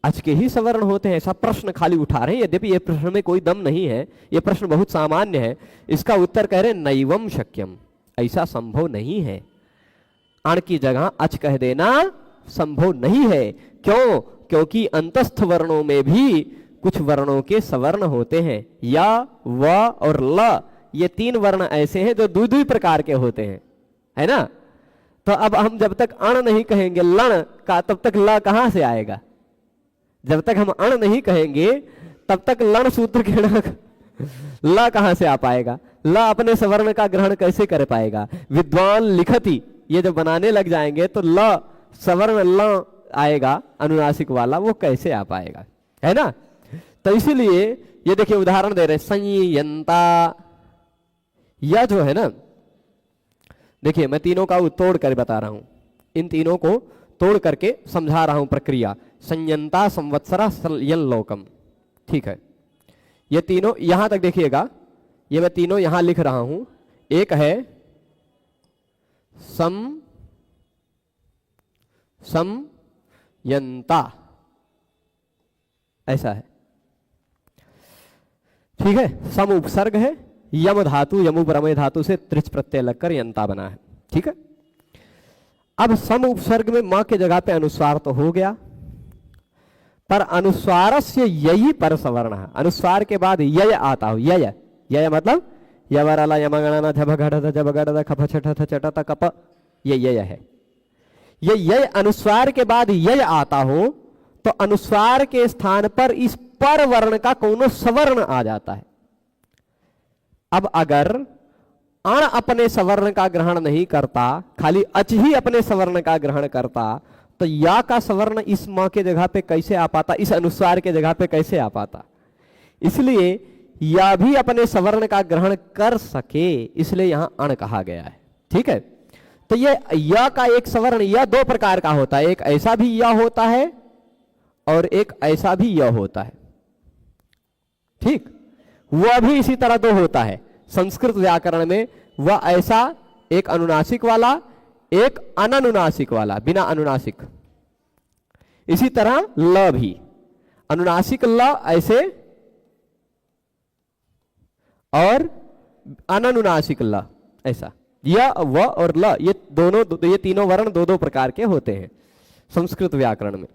अच के ही सवर्ण होते हैं, ऐसा प्रश्न खाली उठा रहे हैं। यद्यपि ये प्रश्न में कोई दम नहीं है, ये प्रश्न बहुत सामान्य है, इसका उत्तर कह रहे हैं नैवम शक्यम, ऐसा संभव नहीं है, अण की जगह अच कह देना संभव नहीं है। क्यों? क्योंकि अंतस्थ वर्णों में भी कुछ वर्णों के सवर्ण होते हैं, या, व और ल, ये 3 वर्ण ऐसे हैं जो 2-2 प्रकार के होते हैं, है ना। तो अब हम जब तक अण नहीं कहेंगे लण का, तब तक ल कहां से आएगा? जब तक हम अण नहीं कहेंगे तब तक लण सूत्र के ल कहां से आ पाएगा? ल अपने सवर्ण का ग्रहण कैसे कर पाएगा? विद्वान लिखती ये जब बनाने लग जाएंगे तो ल सवर्ण ल आएगा अनुनासिक वाला, वो कैसे आ पाएगा, है ना? तो इसीलिए ये देखिए उदाहरण दे रहे, संयंता, यह जो है ना, देखिए मैं तीनों का तोड़ कर बता रहा हूं, इन तीनों को तोड़ करके समझा रहा हूं प्रक्रिया। संयंता, संवत्सरा, संयनलोकम, ठीक है। ये तीनों यहां तक देखिएगा, ये मैं तीनों यहां लिख रहा हूं। एक है संयंता, ऐसा है, ठीक है। सम उपसर्ग है, यम धातु, यमु प्रमेय धातु से त्रिच प्रत्यय लगकर यंता बना है, ठीक है। अब सम उपसर्ग में मां के जगह पे अनुस्वार तो हो गया, पर अनुस्वार से यही पर सवर्ण है। अनुस्वार के बाद यय आता हो, यय, यय मतलब यवरला यमगणना झभगढ़ झभगढ़ खप छठ चट कप, ये यय है। ये यय अनुस्वार के बाद यय आता हो तो अनुस्वार के स्थान पर इस पर वर्ण का कोनो सवर्ण आ जाता है। अब अगर अण अपने सवर्ण का ग्रहण नहीं करता, खाली अच ही अपने सवर्ण का ग्रहण करता, तो या का सवर्ण इस मां के जगह पे कैसे आ पाता, इस अनुस्वार के जगह पे कैसे आ पाता? इसलिए या भी अपने सवर्ण का ग्रहण कर सके, इसलिए यहां अण कहा गया है, ठीक है। तो ये या का एक सवर्ण, या दो प्रकार का होता है, एक ऐसा भी या होता है और एक ऐसा भी या होता है, ठीक। वह भी इसी तरह दो होता है संस्कृत व्याकरण में, वह ऐसा एक अनुनासिक वाला, एक अननुनासिक वाला, बिना अनुनासिक। इसी तरह ल भी, अनुनासिक ल ऐसे और अननुनासिक ल ऐसा। य, व और ल, ये दोनों, ये तीनों वर्ण दो दो प्रकार के होते हैं संस्कृत व्याकरण में।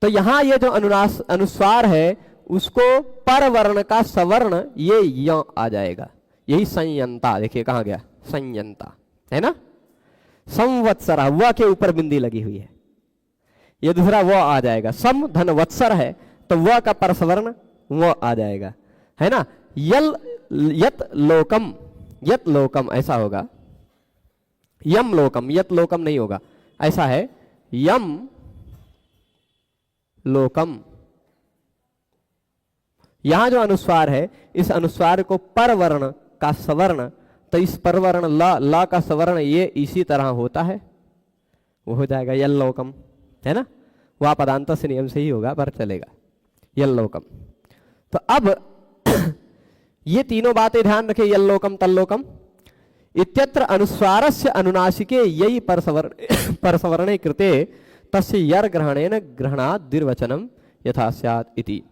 तो यहां ये जो अनुस्वार है उसको पर वर्ण का सवर्ण ये य आ जाएगा, यही संयंता। देखिए कहां गया संयंता, है ना। संवत्सरा, व के ऊपर बिंदी लगी हुई है, ये दूसरा व आ जाएगा। सम धन वत्सर है तो व का पर सवर्ण व आ जाएगा, है ना। यल, यत लोकम, यत लोकम ऐसा होगा, यम लोकम, यत लोकम नहीं होगा, ऐसा है यम लोकम। यहां जो अनुस्वार है, इस अनुस्वार को परवर्ण का सवर्ण, तो इस परवर्ण ला का सवर्ण ये इसी तरह होता है, वो हो जाएगा यल्लोकम, है ना। वह पदांत से नियम से ही होगा पर चलेगा, यल्लोकम। तो अब ये तीनों बातें ध्यान रखें, यल्लोकम तल्लोकम इत्यत्र अनुस्वारस्य अनुनासिके यही परसवर्णे कृते तस्य यर ग्रहणेन ग्रहणात् द्विर्वचनम यथा स्यात् इति,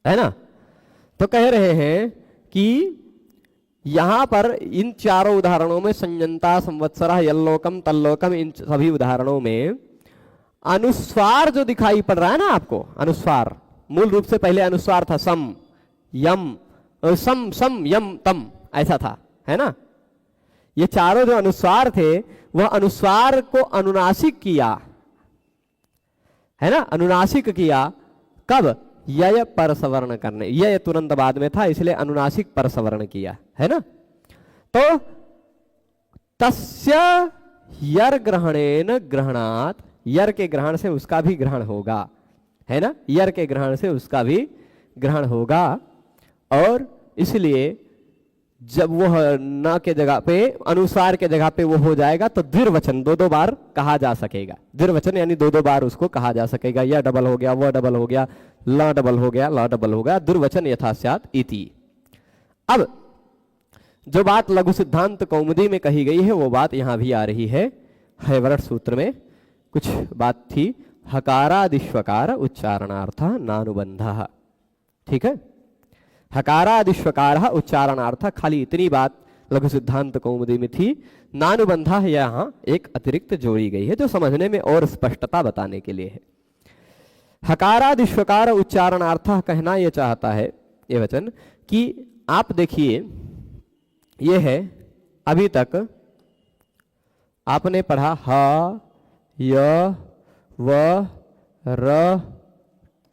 है ना। तो कह रहे हैं कि यहां पर इन चारों उदाहरणों में संयंता, संवत्सरा, यल्लोकम, तल्लोकम, इन सभी उदाहरणों में अनुस्वार जो दिखाई पड़ रहा है ना आपको, अनुस्वार मूल रूप से पहले अनुस्वार था सम यम, सम सम यम तम, ऐसा था, है ना। ये चारों जो अनुस्वार थे वह अनुस्वार को अनुनासिक किया, है ना, अनुनासिक किया कब? यय पर सवर्ण करने, यय तुरंत बाद में था इसलिए अनुनासिक पर सवर्ण किया, है ना। तो तस्य यर ग्रहणेन ग्रहणात्, यर के ग्रहण से उसका भी ग्रहण होगा, है ना, यर के ग्रहण से उसका भी ग्रहण होगा। और इसलिए जब वह न के जगह पे, अनुसार के जगह पे वो हो जाएगा तो द्विर्वचन दो दो बार कहा जा सकेगा। द्विर्वचन यानी दो दो बार उसको कहा जा सकेगा, यह डबल हो गया, वह डबल हो गया, ल डबल हो गया, ल डबल हो गया, दुर्वचन यथा स्यात् इति। अब जो बात लघु सिद्धांत कौमुदी में कही गई है वो बात यहां भी आ रही है। हैवरट सूत्र में कुछ बात थी, हकारादिश्वकार उच्चारणार्थ नानुबंध, ठीक है। हकारादिश्वकार उच्चारणार्थ, खाली इतनी बात लघु सिद्धांत कौमुदी में थी। नानुबंध यहां एक अतिरिक्त जोड़ी गई है जो समझने में और स्पष्टता बताने के लिए है। हकारादिश्वकार उच्चारणार्थ कहना यह चाहता है ये वचन कि आप देखिए, ये है अभी तक आपने पढ़ा ह य व र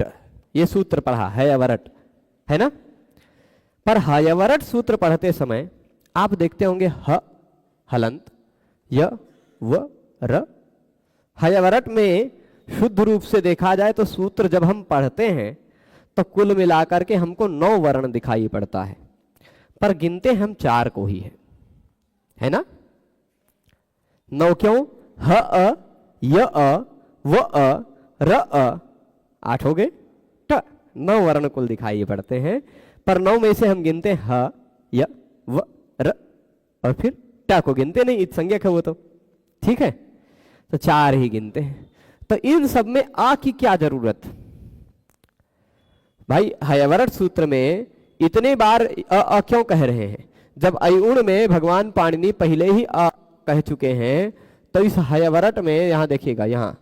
ट, ये सूत्र पढ़ा हयवरट, है ना। पर हयवरट सूत्र पढ़ते समय आप देखते होंगे ह हलंत, य व र। हयवरट में शुद्ध रूप से देखा जाए तो सूत्र जब हम पढ़ते हैं तो कुल मिलाकर के हमको 9 वर्ण दिखाई पड़ता है, पर गिनते हम 4 को ही है ना। 9 क्यों? ह अ य अ व अ र अ, 8 हो गए। ट, 9 वर्ण कुल दिखाई पड़ते हैं, पर 9 में से हम गिनते हैं ह य व र और फिर ट को गिनते नहीं, इत संज्ञक है वो तो, ठीक है, तो 4 ही गिनते हैं। तो इन सब में आ की क्या जरूरत भाई? हयवरट सूत्र में इतने बार अ क्यों कह रहे हैं? जब अयुण में भगवान पाणिनि पहले ही अ कह चुके हैं, तो इस हयवरट में यहां देखिएगा, यहां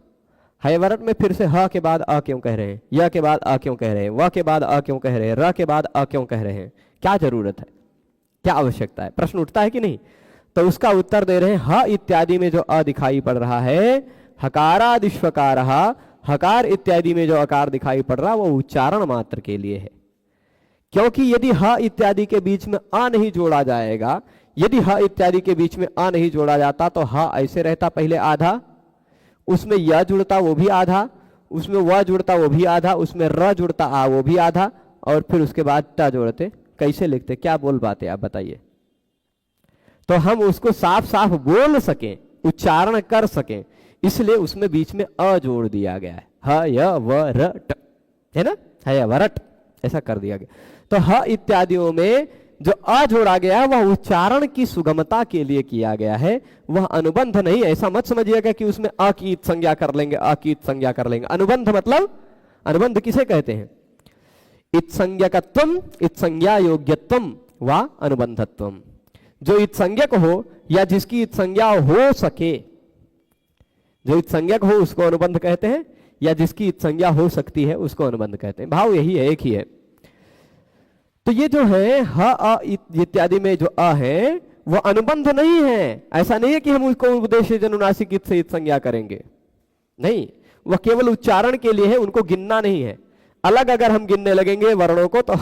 हयवरट में फिर से ह के बाद अ क्यों कह रहे हैं, य के बाद अ क्यों कह रहे हैं, व के बाद अ क्यों कह रहे हैं, र के बाद अ क्यों कह रहे हैं? क्या जरूरत है, क्या आवश्यकता है? प्रश्न उठता है कि नहीं? तो उसका उत्तर दे रहे हैं, ह इत्यादि में जो अ दिखाई पड़ रहा है, हकारादिश्वकार, हकार इत्यादि में जो आकार दिखाई पड़ रहा वो उच्चारण मात्र के लिए है। क्योंकि यदि ह इत्यादि के बीच में आ नहीं जोड़ा जाएगा, यदि ह इत्यादि के बीच में आ नहीं जोड़ा जाता तो ह ऐसे रहता पहले आधा, उसमें य जुड़ता वो भी आधा, उसमें व जुड़ता वो भी आधा, उसमें र जुड़ता आ वो भी आधा, और फिर उसके बाद ट जोड़ते। कैसे लिखते, क्या बोल पाते आप बताइए? तो हम उसको साफ साफ बोल सकें, उच्चारण कर सकें, इसलिए उसमें बीच में अ जोड़ दिया गया है। ह य व र ट, है ना, हयवरट ऐसा कर दिया गया। तो ह इत्यादियों में जो अ जोड़ा गया है वह उच्चारण की सुगमता के लिए किया गया है, वह अनुबंध नहीं। ऐसा मत समझिएगा कि उसमें अ की इत संज्ञा कर लेंगे, अ की इत संज्ञा कर लेंगे। अनुबंध मतलब, अनुबंध किसे कहते हैं? इत संज्ञकत्वम, इत संज्ञा योग्यत्वम व अनुबंधत्वम। जो इत संज्ञक हो या जिसकी इत संज्ञा हो सके, जो इत संज्ञक हो उसको अनुबंध कहते हैं, या जिसकी इत संज्ञा हो सकती है उसको अनुबंध कहते हैं। भाव यही है, एक ही है। तो ये जो है ह अ इत्यादि में जो अ है वह अनुबंध नहीं है। ऐसा नहीं है कि हम उसको उपदेश जनुनासिक इत से इत संज्ञा करेंगे, नहीं, वह केवल उच्चारण के लिए है, उनको गिनना नहीं है। अलग अगर हम गिनने लगेंगे वर्णों को तो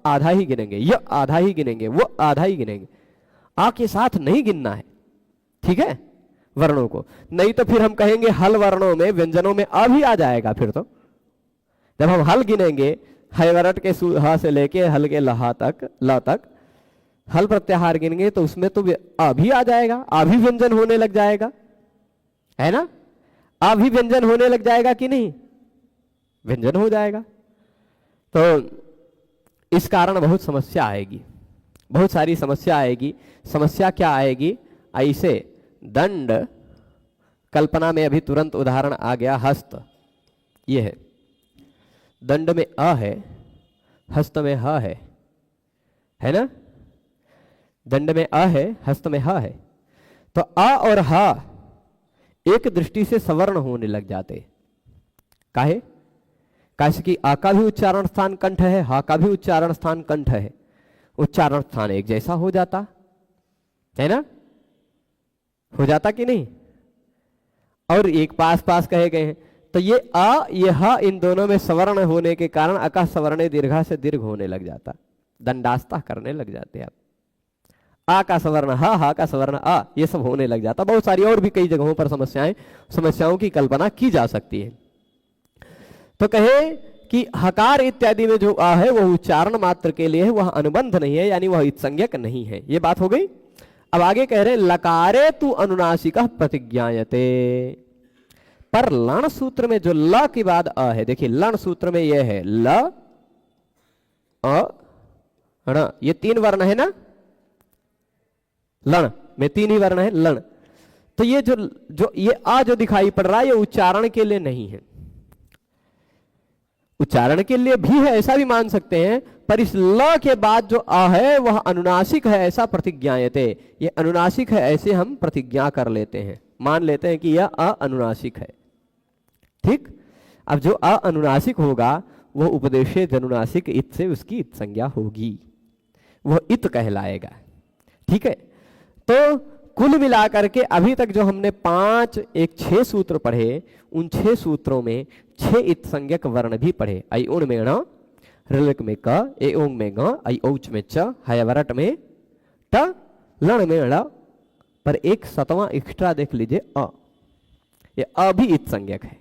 आधा ही गिनेंगे, य आधा ही गिनेंगे, वो आधा ही गिनेंगे, आ के साथ नहीं गिनना है, ठीक है, वर्णों को। नहीं तो फिर हम कहेंगे हल वर्णों में, व्यंजनों में अ भी आ जाएगा। फिर तो जब हम हल गिनेंगे, हयवरट के ह से लेके हल के लहा तक, ल तक हल प्रत्याहार गिनेंगे तो उसमें तो अ भी आ जाएगा, आ भी व्यंजन होने लग जाएगा, है ना। आ भी व्यंजन होने लग जाएगा कि नहीं? व्यंजन हो जाएगा। तो इस कारण बहुत समस्या आएगी, बहुत सारी समस्या आएगी। समस्या क्या आएगी? ऐसे दंड, कल्पना में अभी तुरंत उदाहरण आ गया, हस्त, ये है, दंड में अ है, हस्त में ह है ना। दंड में अ है, हस्त में ह है, तो अ और ह एक दृष्टि से सवर्ण होने लग जाते। काहे? कैसे कि आ का भी उच्चारण स्थान कंठ है, हा का भी उच्चारण स्थान कंठ है, उच्चारण स्थान एक जैसा हो जाता है ना, हो जाता कि नहीं? और एक पास पास कहे गए हैं, तो ये अ ये ह इन दोनों में सवर्ण होने के कारण अका सवर्ण दीर्घा से दीर्घ होने लग जाता, दंडास्ता करने लग जाते आप। आ का सवर्ण हा का सवर्ण आ, ये सब होने लग जाता। बहुत सारी और भी कई जगहों पर समस्याओं की कल्पना की जा सकती है। तो कहे कि हकार इत्यादि में जो आ है वह उच्चारण मात्र के लिए है, वह अनुबंध नहीं है, यानी वह इत्संज्ञक नहीं है। ये बात हो गई। अब आगे कह रहे लकारे तु अनुनासिकः प्रतिज्ञायते। पर लण सूत्र में जो ल के बाद अ है, देखिए लण सूत्र में यह है ल अ ण, ये 3 वर्ण है ना, लण में 3 ही वर्ण है लण। तो ये जो ये आ जो दिखाई पड़ रहा है ये उच्चारण के लिए नहीं है, उच्चारण के लिए भी है ऐसा भी मान सकते हैं, पर इस ल के बाद जो आ है वह अनुनासिक है ऐसा प्रतिज्ञायते, ये अनुनासिक है ऐसे हम प्रतिज्ञा कर लेते हैं, मान लेते हैं कि यह अ अनुनासिक है। ठीक, अब जो अ अनुनासिक होगा वह उपदेशे जनुनासिक इत से उसकी इत संज्ञा होगी, वह इत कहलाएगा। ठीक है, तो कुल मिलाकर के अभी तक जो हमने 5 एक 6 सूत्र पढ़े, उन 6 सूत्रों में 6 इत्संज्ञक वर्ण भी पढ़े। ऐ उण में ण, ऋलक में क, ए ओंग में ग, ऐ औच में च, हयवरट में ट, लण में ळ, पर एक 7वां एक्स्ट्रा देख लीजिए अ, ये अ भी इत्संज्ञक है।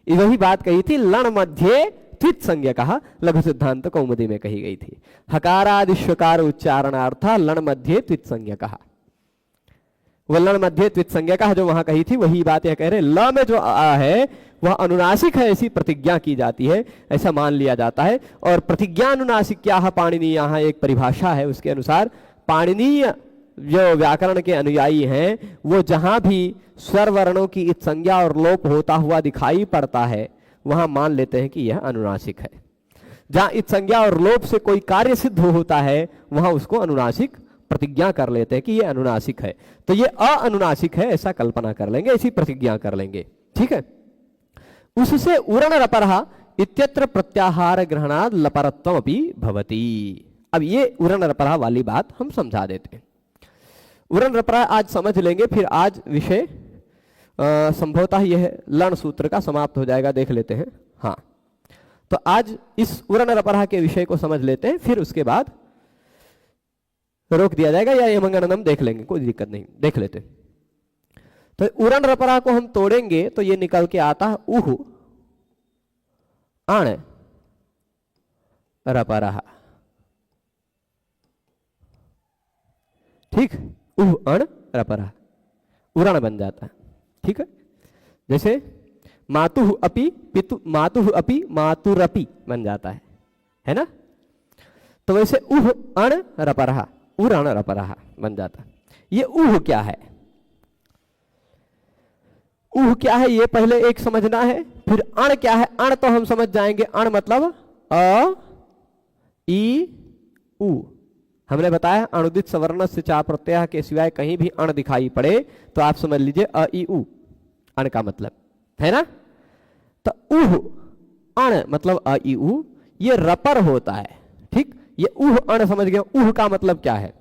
वही बात कही थी लण मध्य त्वित संज्ञकः, लघु सिद्धांत कौमुदी में कही गई थी। हकारादिश्वकार उच्चारणार्थ लण मध्य त्वित संज्ञकः, वह लण मध्य त्वित संज्ञकः जो वहां कही थी वही बात यह कह रहे। ल में जो आ है वह अनुनासिक है, ऐसी प्रतिज्ञा की जाती है, ऐसा मान लिया जाता है। और प्रतिज्ञा अनुनासिक क्या है, पाणिनीय यहाँ एक परिभाषा है, उसके अनुसार पाणिनीय जो व्याकरण के अनुयायी हैं वो जहां भी स्वर वर्णों की इत संज्ञा और लोप होता हुआ दिखाई पड़ता है वहां मान लेते हैं कि यह अनुनासिक है। जहां इत संज्ञा और लोप से कोई कार्य सिद्ध होता है वहां उसको अनुनासिक प्रतिज्ञा कर लेते हैं कि यह अनुनासिक है। तो यह अनुनासिक है ऐसा कल्पना कर लेंगे, ऐसी प्रतिज्ञा कर लेंगे, ठीक है। उससे उरण रपरः इत्यत्र प्रत्याहार ग्रहणाद लपरत्वम अपि भवति। अब ये उरण रपरः वाली बात हम समझा देते हैं। उरण रपरः आज समझ लेंगे, फिर आज विषय संभवतः यह लण सूत्र का समाप्त हो जाएगा, देख लेते हैं। हाँ, तो आज इस उरण रपरः के विषय को समझ लेते हैं, फिर उसके बाद रोक दिया जाएगा या यमंगनम देख लेंगे, कोई दिक्कत नहीं, देख लेते हैं। तो उरण रपरः को हम तोड़ेंगे तो ये निकल के आता है उह अण रपरः, ठीक, उह अण रपरः उरण बन जाता है, ठीक है। जैसे मातुः अपि पितु, मातुः अपि मातुरपि बन जाता है ना। तो वैसे उह अण रपरः उरण रपरः बन जाता है। ये उह क्या है, उह क्या है ये पहले एक समझना है, फिर अण क्या है। अण तो हम समझ जाएंगे, अण मतलब अ ई उ। हमने बताया अणुदित सवर्ण से चा प्रत्यय के सिवाय कहीं भी अण दिखाई पड़े तो आप समझ लीजिए अ ई उ अण का मतलब है ना। तो उह अण मतलब अ ई उ, ये रपर होता है, ठीक। ये उह अण समझ गए। उह का मतलब क्या है,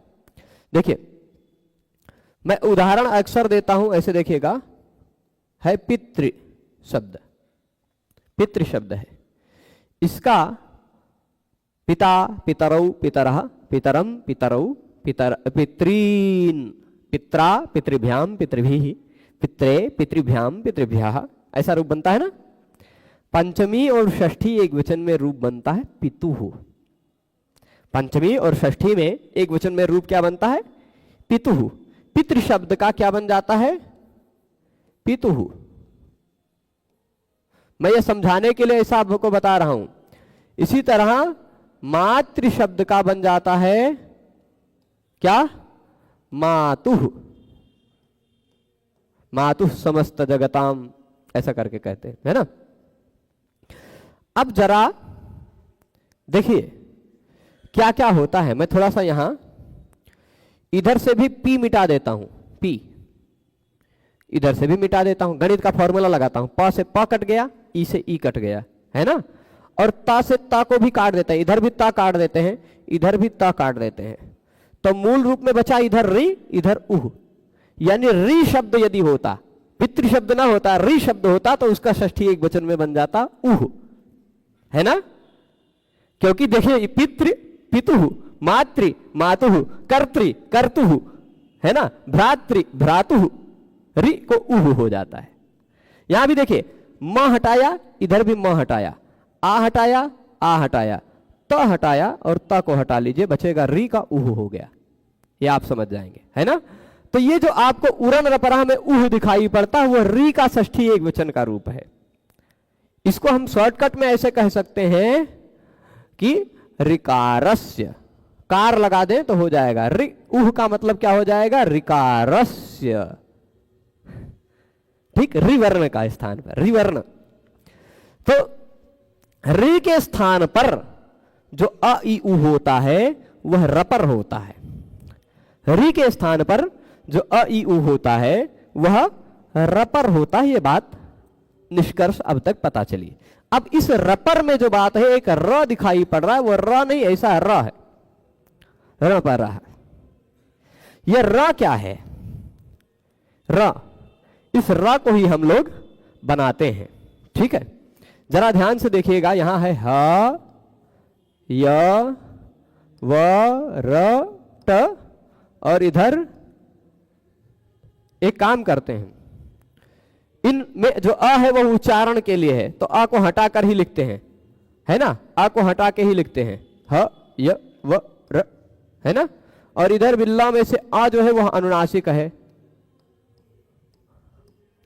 देखिए मैं उदाहरण अक्सर देता हूं, ऐसे देखिएगा, है पितृ शब्द, पितृ शब्द है, इसका पिता पितरौ पितरः पितरम पितरौ पितर पितॄन् पित्रा पितृभ्याम पितृभिः पित्रे पितृभ्याम पितृभ्यः, ऐसा रूप बनता है ना। पंचमी और षष्ठी एक वचन में रूप बनता है पितुः। पंचमी और षष्ठी में एक वचन में रूप क्या बनता है, पितुः। पितृ शब्द का क्या बन जाता है, पितुः। मैं ये समझाने के लिए ऐसा आपको बता रहा हूं। इसी तरह मातृ शब्द का बन जाता है क्या, मातुः। मातुः समस्त जगताम ऐसा करके कहते हैं, है ना। अब जरा देखिए क्या क्या होता है। मैं थोड़ा सा यहां इधर से भी पी मिटा देता हूं, पी इधर से भी मिटा देता हूं, गणित का फॉर्मूला लगाता हूं। प से प कट गया, ई से ई कट गया, है ना। और ता से ता को भी काट देते हैं, इधर भी ता काट देते हैं, इधर भी ता काट देते हैं। तो मूल रूप में बचा इधर री, इधर उह। यानी री शब्द यदि होता, पितृ शब्द ना होता, री शब्द होता तो उसका षष्ठी एक वचन में बन जाता उह, है ना। क्योंकि देखिए पितृ पितुः, मातृ मातुः, कर्तृ कर्तुः, है ना, भ्रातृ भ्रातुः, रि को उह हो जाता है। यहां भी देखिए म हटाया, इधर भी म हटाया, आ हटाया, आ हटाया, त हटाया और त को हटा लीजिए, बचेगा री का उह हो गया। ये आप समझ जाएंगे, है ना। तो ये जो आपको उरण रपरः में उह दिखाई पड़ता है वो री का षष्ठी एक वचन का रूप है। इसको हम शॉर्टकट में ऐसे कह सकते हैं कि ऋकारस्य, कार लगा दें तो हो जाएगा रि, उह का मतलब क्या हो जाएगा, ऋकारस्य, ठीक, रिवर्ण का स्थान पर, रिवर्ण। तो रि के स्थान पर जो अ ई उ होता है वह रपर होता है। रि के स्थान पर जो अ ई उ होता है वह रपर होता है। यह बात निष्कर्ष अब तक पता चली। अब इस रपर में जो बात है, एक र दिखाई पड़ रहा है, वो र नहीं, ऐसा र है, र पर रहा। यह र क्या है, र, इस र को ही हम लोग बनाते हैं। ठीक है, जरा ध्यान से देखिएगा, यहां है ह, य, व, र, ट, और इधर एक काम करते हैं, इनमें जो अ है वो उच्चारण के लिए है, तो अ को हटाकर ही लिखते हैं, है ना, अ को हटा के ही लिखते हैं, ह, य, व, र, है ना। और इधर बिल्ला में से आ जो है वह अनुनासिक है,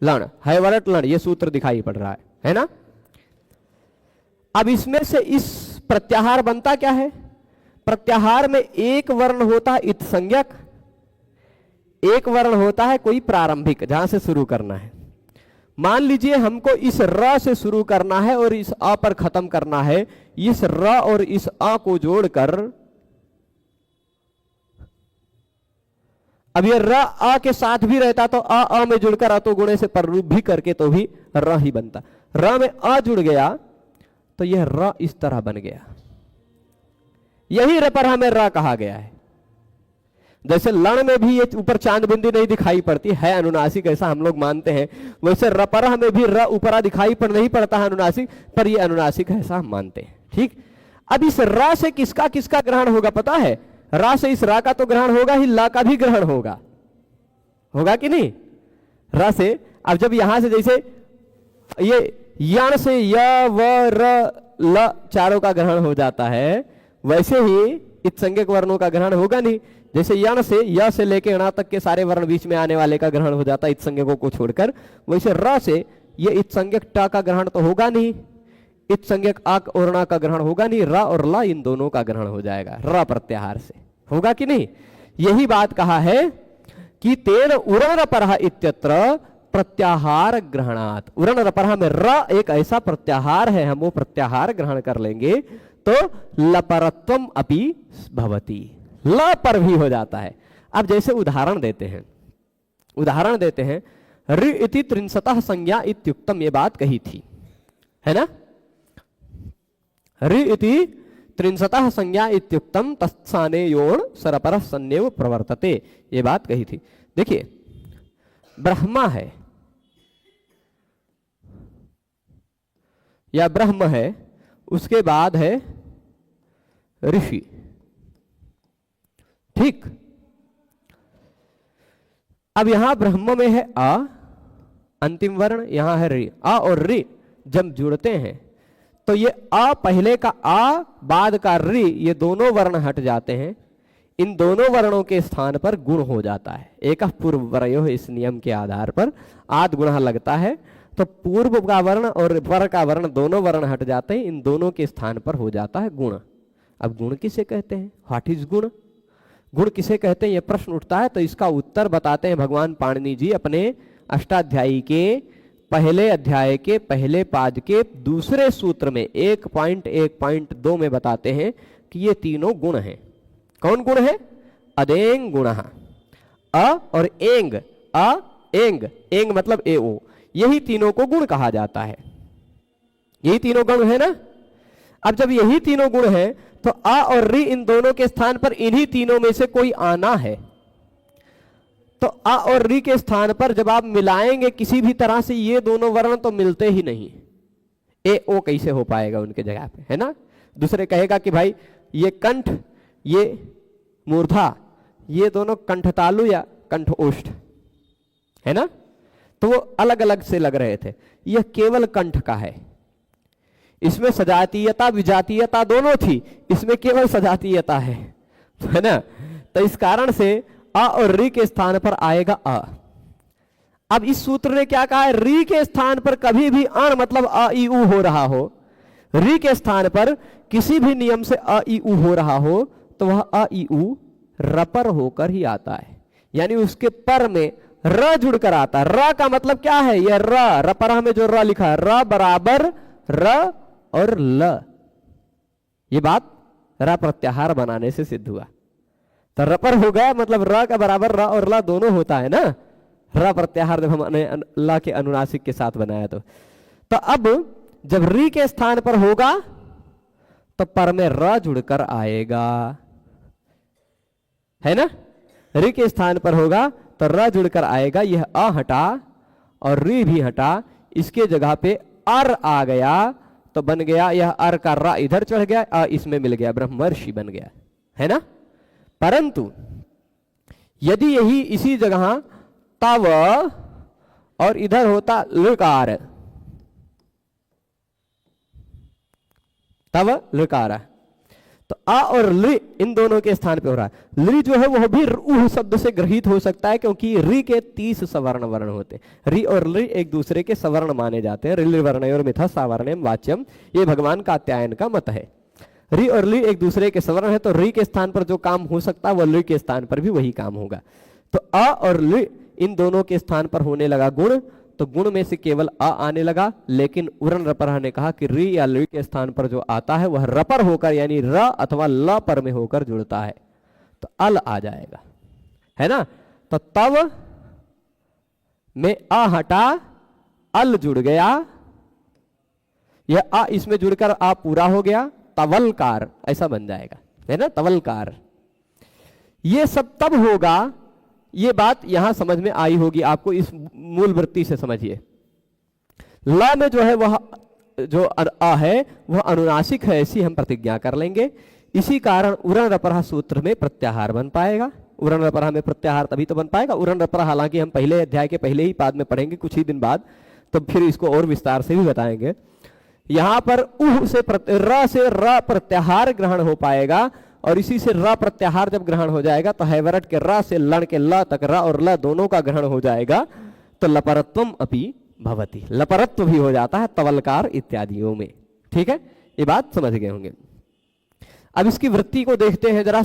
लण है, वरट लण, ये सूत्र दिखाई पड़ रहा है ना। अब इसमें से इस प्रत्याहार बनता क्या है, प्रत्याहार में एक वर्ण होता है इत संज्ञक, एक वर्ण होता है कोई प्रारंभिक, जहां से शुरू करना है। मान लीजिए हमको इस र से शुरू करना है और इस अ पर खत्म करना है, इस र और इस अ को जोड़कर, अब ये र अ के साथ भी रहता तो अ में जुड़कर अतो गुणे से पररूप भी करके तो भी र ही बनता, र में अ जुड़ गया तो यह र इस तरह बन गया, यही र पर हमें र कहा गया है। जैसे लण में भी ये ऊपर चांद बिंदी नहीं दिखाई पड़ती है अनुनासिक, ऐसा हम लोग मानते हैं, वैसे रपरा में भी र ऊपरा दिखाई पड़ नहीं पड़ता है अनुनासिक, पर ये अनुनासिक है ऐसा हम मानते हैं। ठीक, अब इस र से किसका किसका ग्रहण होगा पता है, रा से इस रा का तो ग्रहण होगा ही, ला का भी ग्रहण होगा, होगा कि नहीं, रा से। अब जब यहां से जैसे ये यण से य, व, र, ल चारों का ग्रहण हो जाता है, वैसे ही इत संज्ञक वर्णों का ग्रहण होगा नहीं। जैसे यण से य से लेके अणा तक के सारे वर्ण बीच में आने वाले का ग्रहण हो जाता है इत संज्ञकों को छोड़कर, वैसे र से ये इत संज्ञक ट का ग्रहण तो होगा नहीं, इत संज्ञक आक और णा का ग्रहण होगा नहीं, र और ला इन दोनों का ग्रहण हो जाएगा र प्रत्याहार से, होगा कि नहीं। यही बात कहा है कि तेन उरण रपरः इत्यत्र प्रत्याहार ग्रहणात्, उरण रपरः में र एक ऐसा प्रत्याहार है, हम वो प्रत्याहार ग्रहण कर लेंगे तो लपरत्वम अपि भवति, ल पर भी हो जाता है। अब जैसे उदाहरण देते हैं, उदाहरण देते हैं, ऋ इति त्रिंशतः संज्ञा इत्युक्तम, ये बात कही थी, है ना, ऋ इति त्रिंशतः संज्ञा इत्युक्तम तत्स्थाने योण सरपरः सन्नेव प्रवर्तते, ये बात कही थी। देखिए ब्रह्मा है या ब्रह्म है, उसके बाद है ऋषि, ठीक। अब यहां ब्रह्म में है अ, अंतिम वर्ण यहां है रि, अ और रि जब जुड़ते हैं तो ये अ पहले का आ बाद का रि, ये दोनों वर्ण हट जाते हैं, इन दोनों वर्णों के स्थान पर गुण हो जाता है, एक पूर्व वर्यो, इस नियम के आधार पर आद गुण लगता है, तो पूर्व का वर्ण और वर का वर्ण दोनों वर्ण हट जाते हैं, इन दोनों के स्थान पर हो जाता है गुण। अब गुण किसे कहते हैं, व्हाट इज गुण, गुण किसे कहते हैं, यह प्रश्न उठता है। तो इसका उत्तर बताते हैं भगवान पाणिनि जी अपने अष्टाध्यायी के पहले अध्याय के पहले पाद के दूसरे सूत्र में 1.1.2 में बताते हैं कि ये तीनों गुण हैं। कौन गुण है, अदेंग गुण, अ और एंग, अ एंग, एंग मतलब ए ओ, यही तीनों को गुण कहा जाता है, यही तीनों गुण है ना। अब जब यही तीनों गुण हैं तो आ और रि इन दोनों के स्थान पर इन्हीं तीनों में से कोई आना है, तो आ और रि के स्थान पर जब आप मिलाएंगे किसी भी तरह से ये दोनों वर्ण तो मिलते ही नहीं, ए ओ कैसे हो पाएगा उनके जगह पे, है ना। दूसरे कहेगा कि भाई ये कंठ ये मूर्धा ये दोनों कंठ तालु या कंठ ओष्ठ है ना, तो वो अलग अलग से लग रहे थे, यह केवल कंठ का है, इसमें सजातीयता विजातीयता दोनों थी, इसमें केवल सजातीयता है ना। तो इस कारण से अ और रि के स्थान पर आएगा अ। अब इस सूत्र ने क्या कहा है, रि के स्थान पर कभी भी अण मतलब अ ई उ हो रहा हो, रि के स्थान पर किसी भी नियम से अ ई उ हो रहा हो तो वह अ ई उ रपर होकर ही आता है, यानी उसके पर में र जुड़कर आता है। र का मतलब क्या है, यह र रपरा में जो र लिखा है, र बराबर र और ल, ये बात र प्रत्याहार बनाने से सिद्ध हुआ। तो रपर हो गया मतलब र का बराबर र और ल दोनों होता है ना, र प्रत्याहार जब हमने ल के अनुनासिक के साथ बनाया तो अब जब रि के स्थान पर होगा तो पर में र जुड़कर आएगा, है ना, रि के स्थान पर होगा तो र जुड़कर आएगा, यह अ हटा और री भी हटा, इसके जगह पे अर आ गया तो बन गया यह अर का रा इधर चढ़ गया, अ इसमें मिल गया, ब्रह्मर्षि बन गया, है ना। परंतु यदि यही इसी जगह तव और इधर होता लकार, तव लकार, तो आ और लि इन दोनों के स्थान पे हो रहा है। लि जो है वह भी उह शब्द से ग्रहित हो सकता है, क्योंकि रि के 30 सवर्ण वर्ण होते हैं। रि और लि एक दूसरे के सवर्ण माने जाते हैं। रि वर्णयोर मिथा सावर्ण्यम वाच्यम, ये भगवान कात्यायन का मत है। रि और लि एक दूसरे के सवर्ण है, तो रि के स्थान पर जो काम हो सकता है वह लि के स्थान पर भी वही काम होगा। तो अ और लि इन दोनों के स्थान पर होने लगा गुण, तो गुण में से केवल अ आने लगा, लेकिन उरन रपर ने कहा कि रि या लि के स्थान पर जो आता है वह रपर होकर यानी र अथवा ल पर में होकर जुड़ता है, तो अल आ जाएगा, है ना। तो तव में अ हटा, अल जुड़ गया, यह अ इसमें जुड़कर आ पूरा हो गया, तवलकार ऐसा बन जाएगा, है ना, तवलकार। ये सब तब होगा, ये बात यहां समझ में आई होगी आपको, इस मूल वृत्ति से समझिए। ल में जो है वह जो अ है वह अनुनासिक है, ऐसी हम प्रतिज्ञा कर लेंगे। इसी कारण उरन रपरहा सूत्र में प्रत्याहार बन पाएगा। उरन रपरहा में प्रत्याहार तभी तो बन पाएगा। उरन रपरहा हालांकि हम पहले अध्याय के पहले ही पाद में पढ़ेंगे कुछ ही दिन बाद, तो फिर इसको और विस्तार से भी बताएंगे। यहां पर उह से र प्रत्याहार ग्रहण हो पाएगा, और इसी से र प्रत्याहार जब ग्रहण हो जाएगा तो हैवरट के र से लण के ल तक र और ल दोनों का ग्रहण हो जाएगा, तो लपरत्वम अपि भवति, लपरत्व भी हो जाता है तवलकार इत्यादियों में। ठीक है, ये बात समझ गए होंगे। अब इसकी वृत्ति को देखते हैं जरा।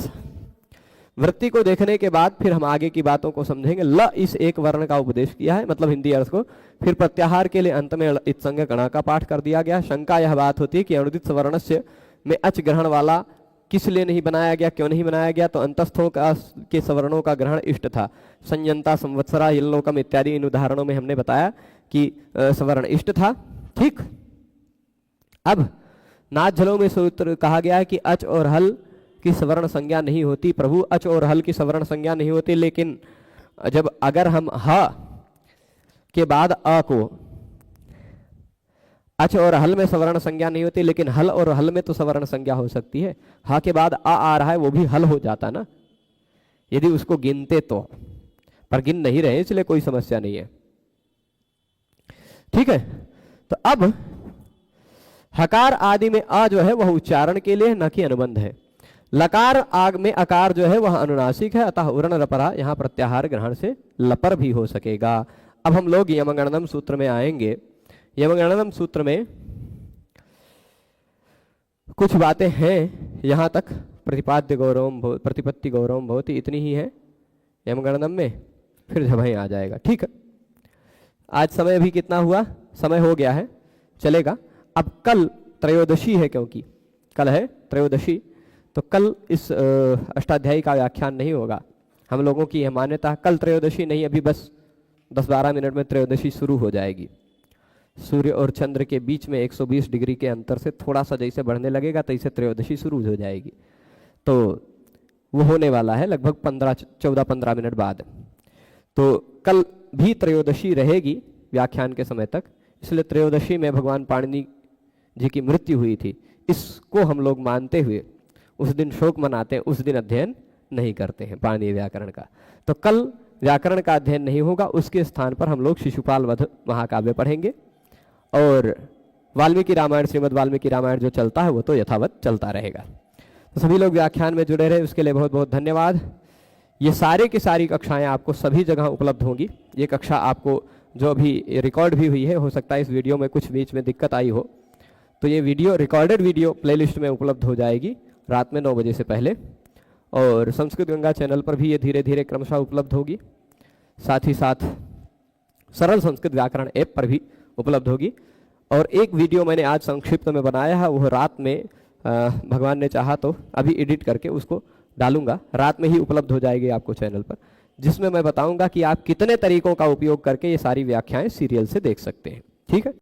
वृत्ति को देखने के बाद फिर हम आगे की बातों को समझेंगे। ल इस एक वर्ण का उपदेश किया है, मतलब हिंदी अर्थ को। फिर प्रत्याहार के लिए अंत में इत्संग गणा का पाठ कर दिया गया। शंका यह बात होती है कि अनुदित सवर्णस्य में अच ग्रहण वाला किस लिए नहीं बनाया गया, क्यों नहीं बनाया गया, तो अंतस्थों का के सवर्णों का ग्रहण इष्ट था। संयंता, संवत्सरा, यल्लोकम इत्यादि इन उदाहरणों में हमने बताया कि सवर्ण इष्ट था। ठीक, अब नाथ झलों में सूत्र कहा गया है कि अच और हल की सवर्ण संज्ञा नहीं होती। प्रभु, अच और हल की सवर्ण संज्ञा नहीं होती, लेकिन जब अगर हम ह के बाद अ को, अच और हल में सवर्ण संज्ञा नहीं होती, लेकिन हल और हल में तो सवर्ण संज्ञा हो सकती है। हा के बाद आ रहा है, वो भी हल हो जाता ना यदि उसको गिनते तो, पर गिन नहीं रहे इसलिए कोई समस्या नहीं है। ठीक है, तो अब हकार आदि में आ जो है वह उच्चारण के लिए न कि अनुबंध है। लकार आग में अकार जो है वह अनुनासिक है, अतः उरण लपरा यहां प्रत्याहार ग्रहण से लपर भी हो सकेगा। अब हम लोग यमगणनम सूत्र में आएंगे। यमगणनम सूत्र में कुछ बातें हैं, यहां तक प्रतिपाद्य गौरवम प्रतिपत्ति गौरवम भवति इतनी ही है यमगणनम में, फिर झमय आ जाएगा। ठीक है, आज समय भी कितना हुआ, समय हो गया है, चलेगा। अब कल त्रयोदशी है, क्योंकि कल है त्रयोदशी, तो कल इस अष्टाध्यायी का व्याख्यान नहीं होगा। हम लोगों की यह मान्यता, कल त्रयोदशी नहीं, अभी बस 10-12 मिनट में त्रयोदशी शुरू हो जाएगी। सूर्य और चंद्र के बीच में 120 डिग्री के अंतर से थोड़ा सा जैसे बढ़ने लगेगा तैसे त्रयोदशी शुरू हो जाएगी। तो वो होने वाला है लगभग 14-15 मिनट बाद। तो कल भी त्रयोदशी रहेगी व्याख्यान के समय तक, इसलिए त्रयोदशी में भगवान पाणिनि जी की मृत्यु हुई थी, इसको हम लोग मानते हुए उस दिन शोक मनाते हैं, उस दिन अध्ययन नहीं करते हैं पाणिनीय व्याकरण का। तो कल व्याकरण का अध्ययन नहीं होगा, उसके स्थान पर हम लोग शिशुपाल वध महाकाव्य पढ़ेंगे, और वाल्मीकि रामायण, श्रीमद् वाल्मीकि रामायण जो चलता है वो तो यथावत चलता रहेगा। तो सभी लोग व्याख्यान में जुड़े रहे, उसके लिए बहुत बहुत धन्यवाद। ये सारे की सारी कक्षाएं आपको सभी जगह उपलब्ध होंगी। ये कक्षा आपको जो अभी रिकॉर्ड भी हुई है, हो सकता है इस वीडियो में कुछ बीच में दिक्कत आई हो, तो ये वीडियो रिकॉर्डेड वीडियो प्लेलिस्ट में उपलब्ध हो जाएगी रात में 9 बजे से पहले, और संस्कृत गंगा चैनल पर भी ये धीरे धीरे क्रमशः उपलब्ध होगी। साथ ही साथ सरल संस्कृत व्याकरण ऐप पर भी उपलब्ध होगी। और एक वीडियो मैंने आज संक्षिप्त में बनाया है, वो रात में भगवान ने चाहा तो अभी एडिट करके उसको डालूंगा, रात में ही उपलब्ध हो जाएगी आपको चैनल पर, जिसमें मैं बताऊंगा कि आप कितने तरीकों का उपयोग करके ये सारी व्याख्याएं सीरियल से देख सकते हैं। ठीक है।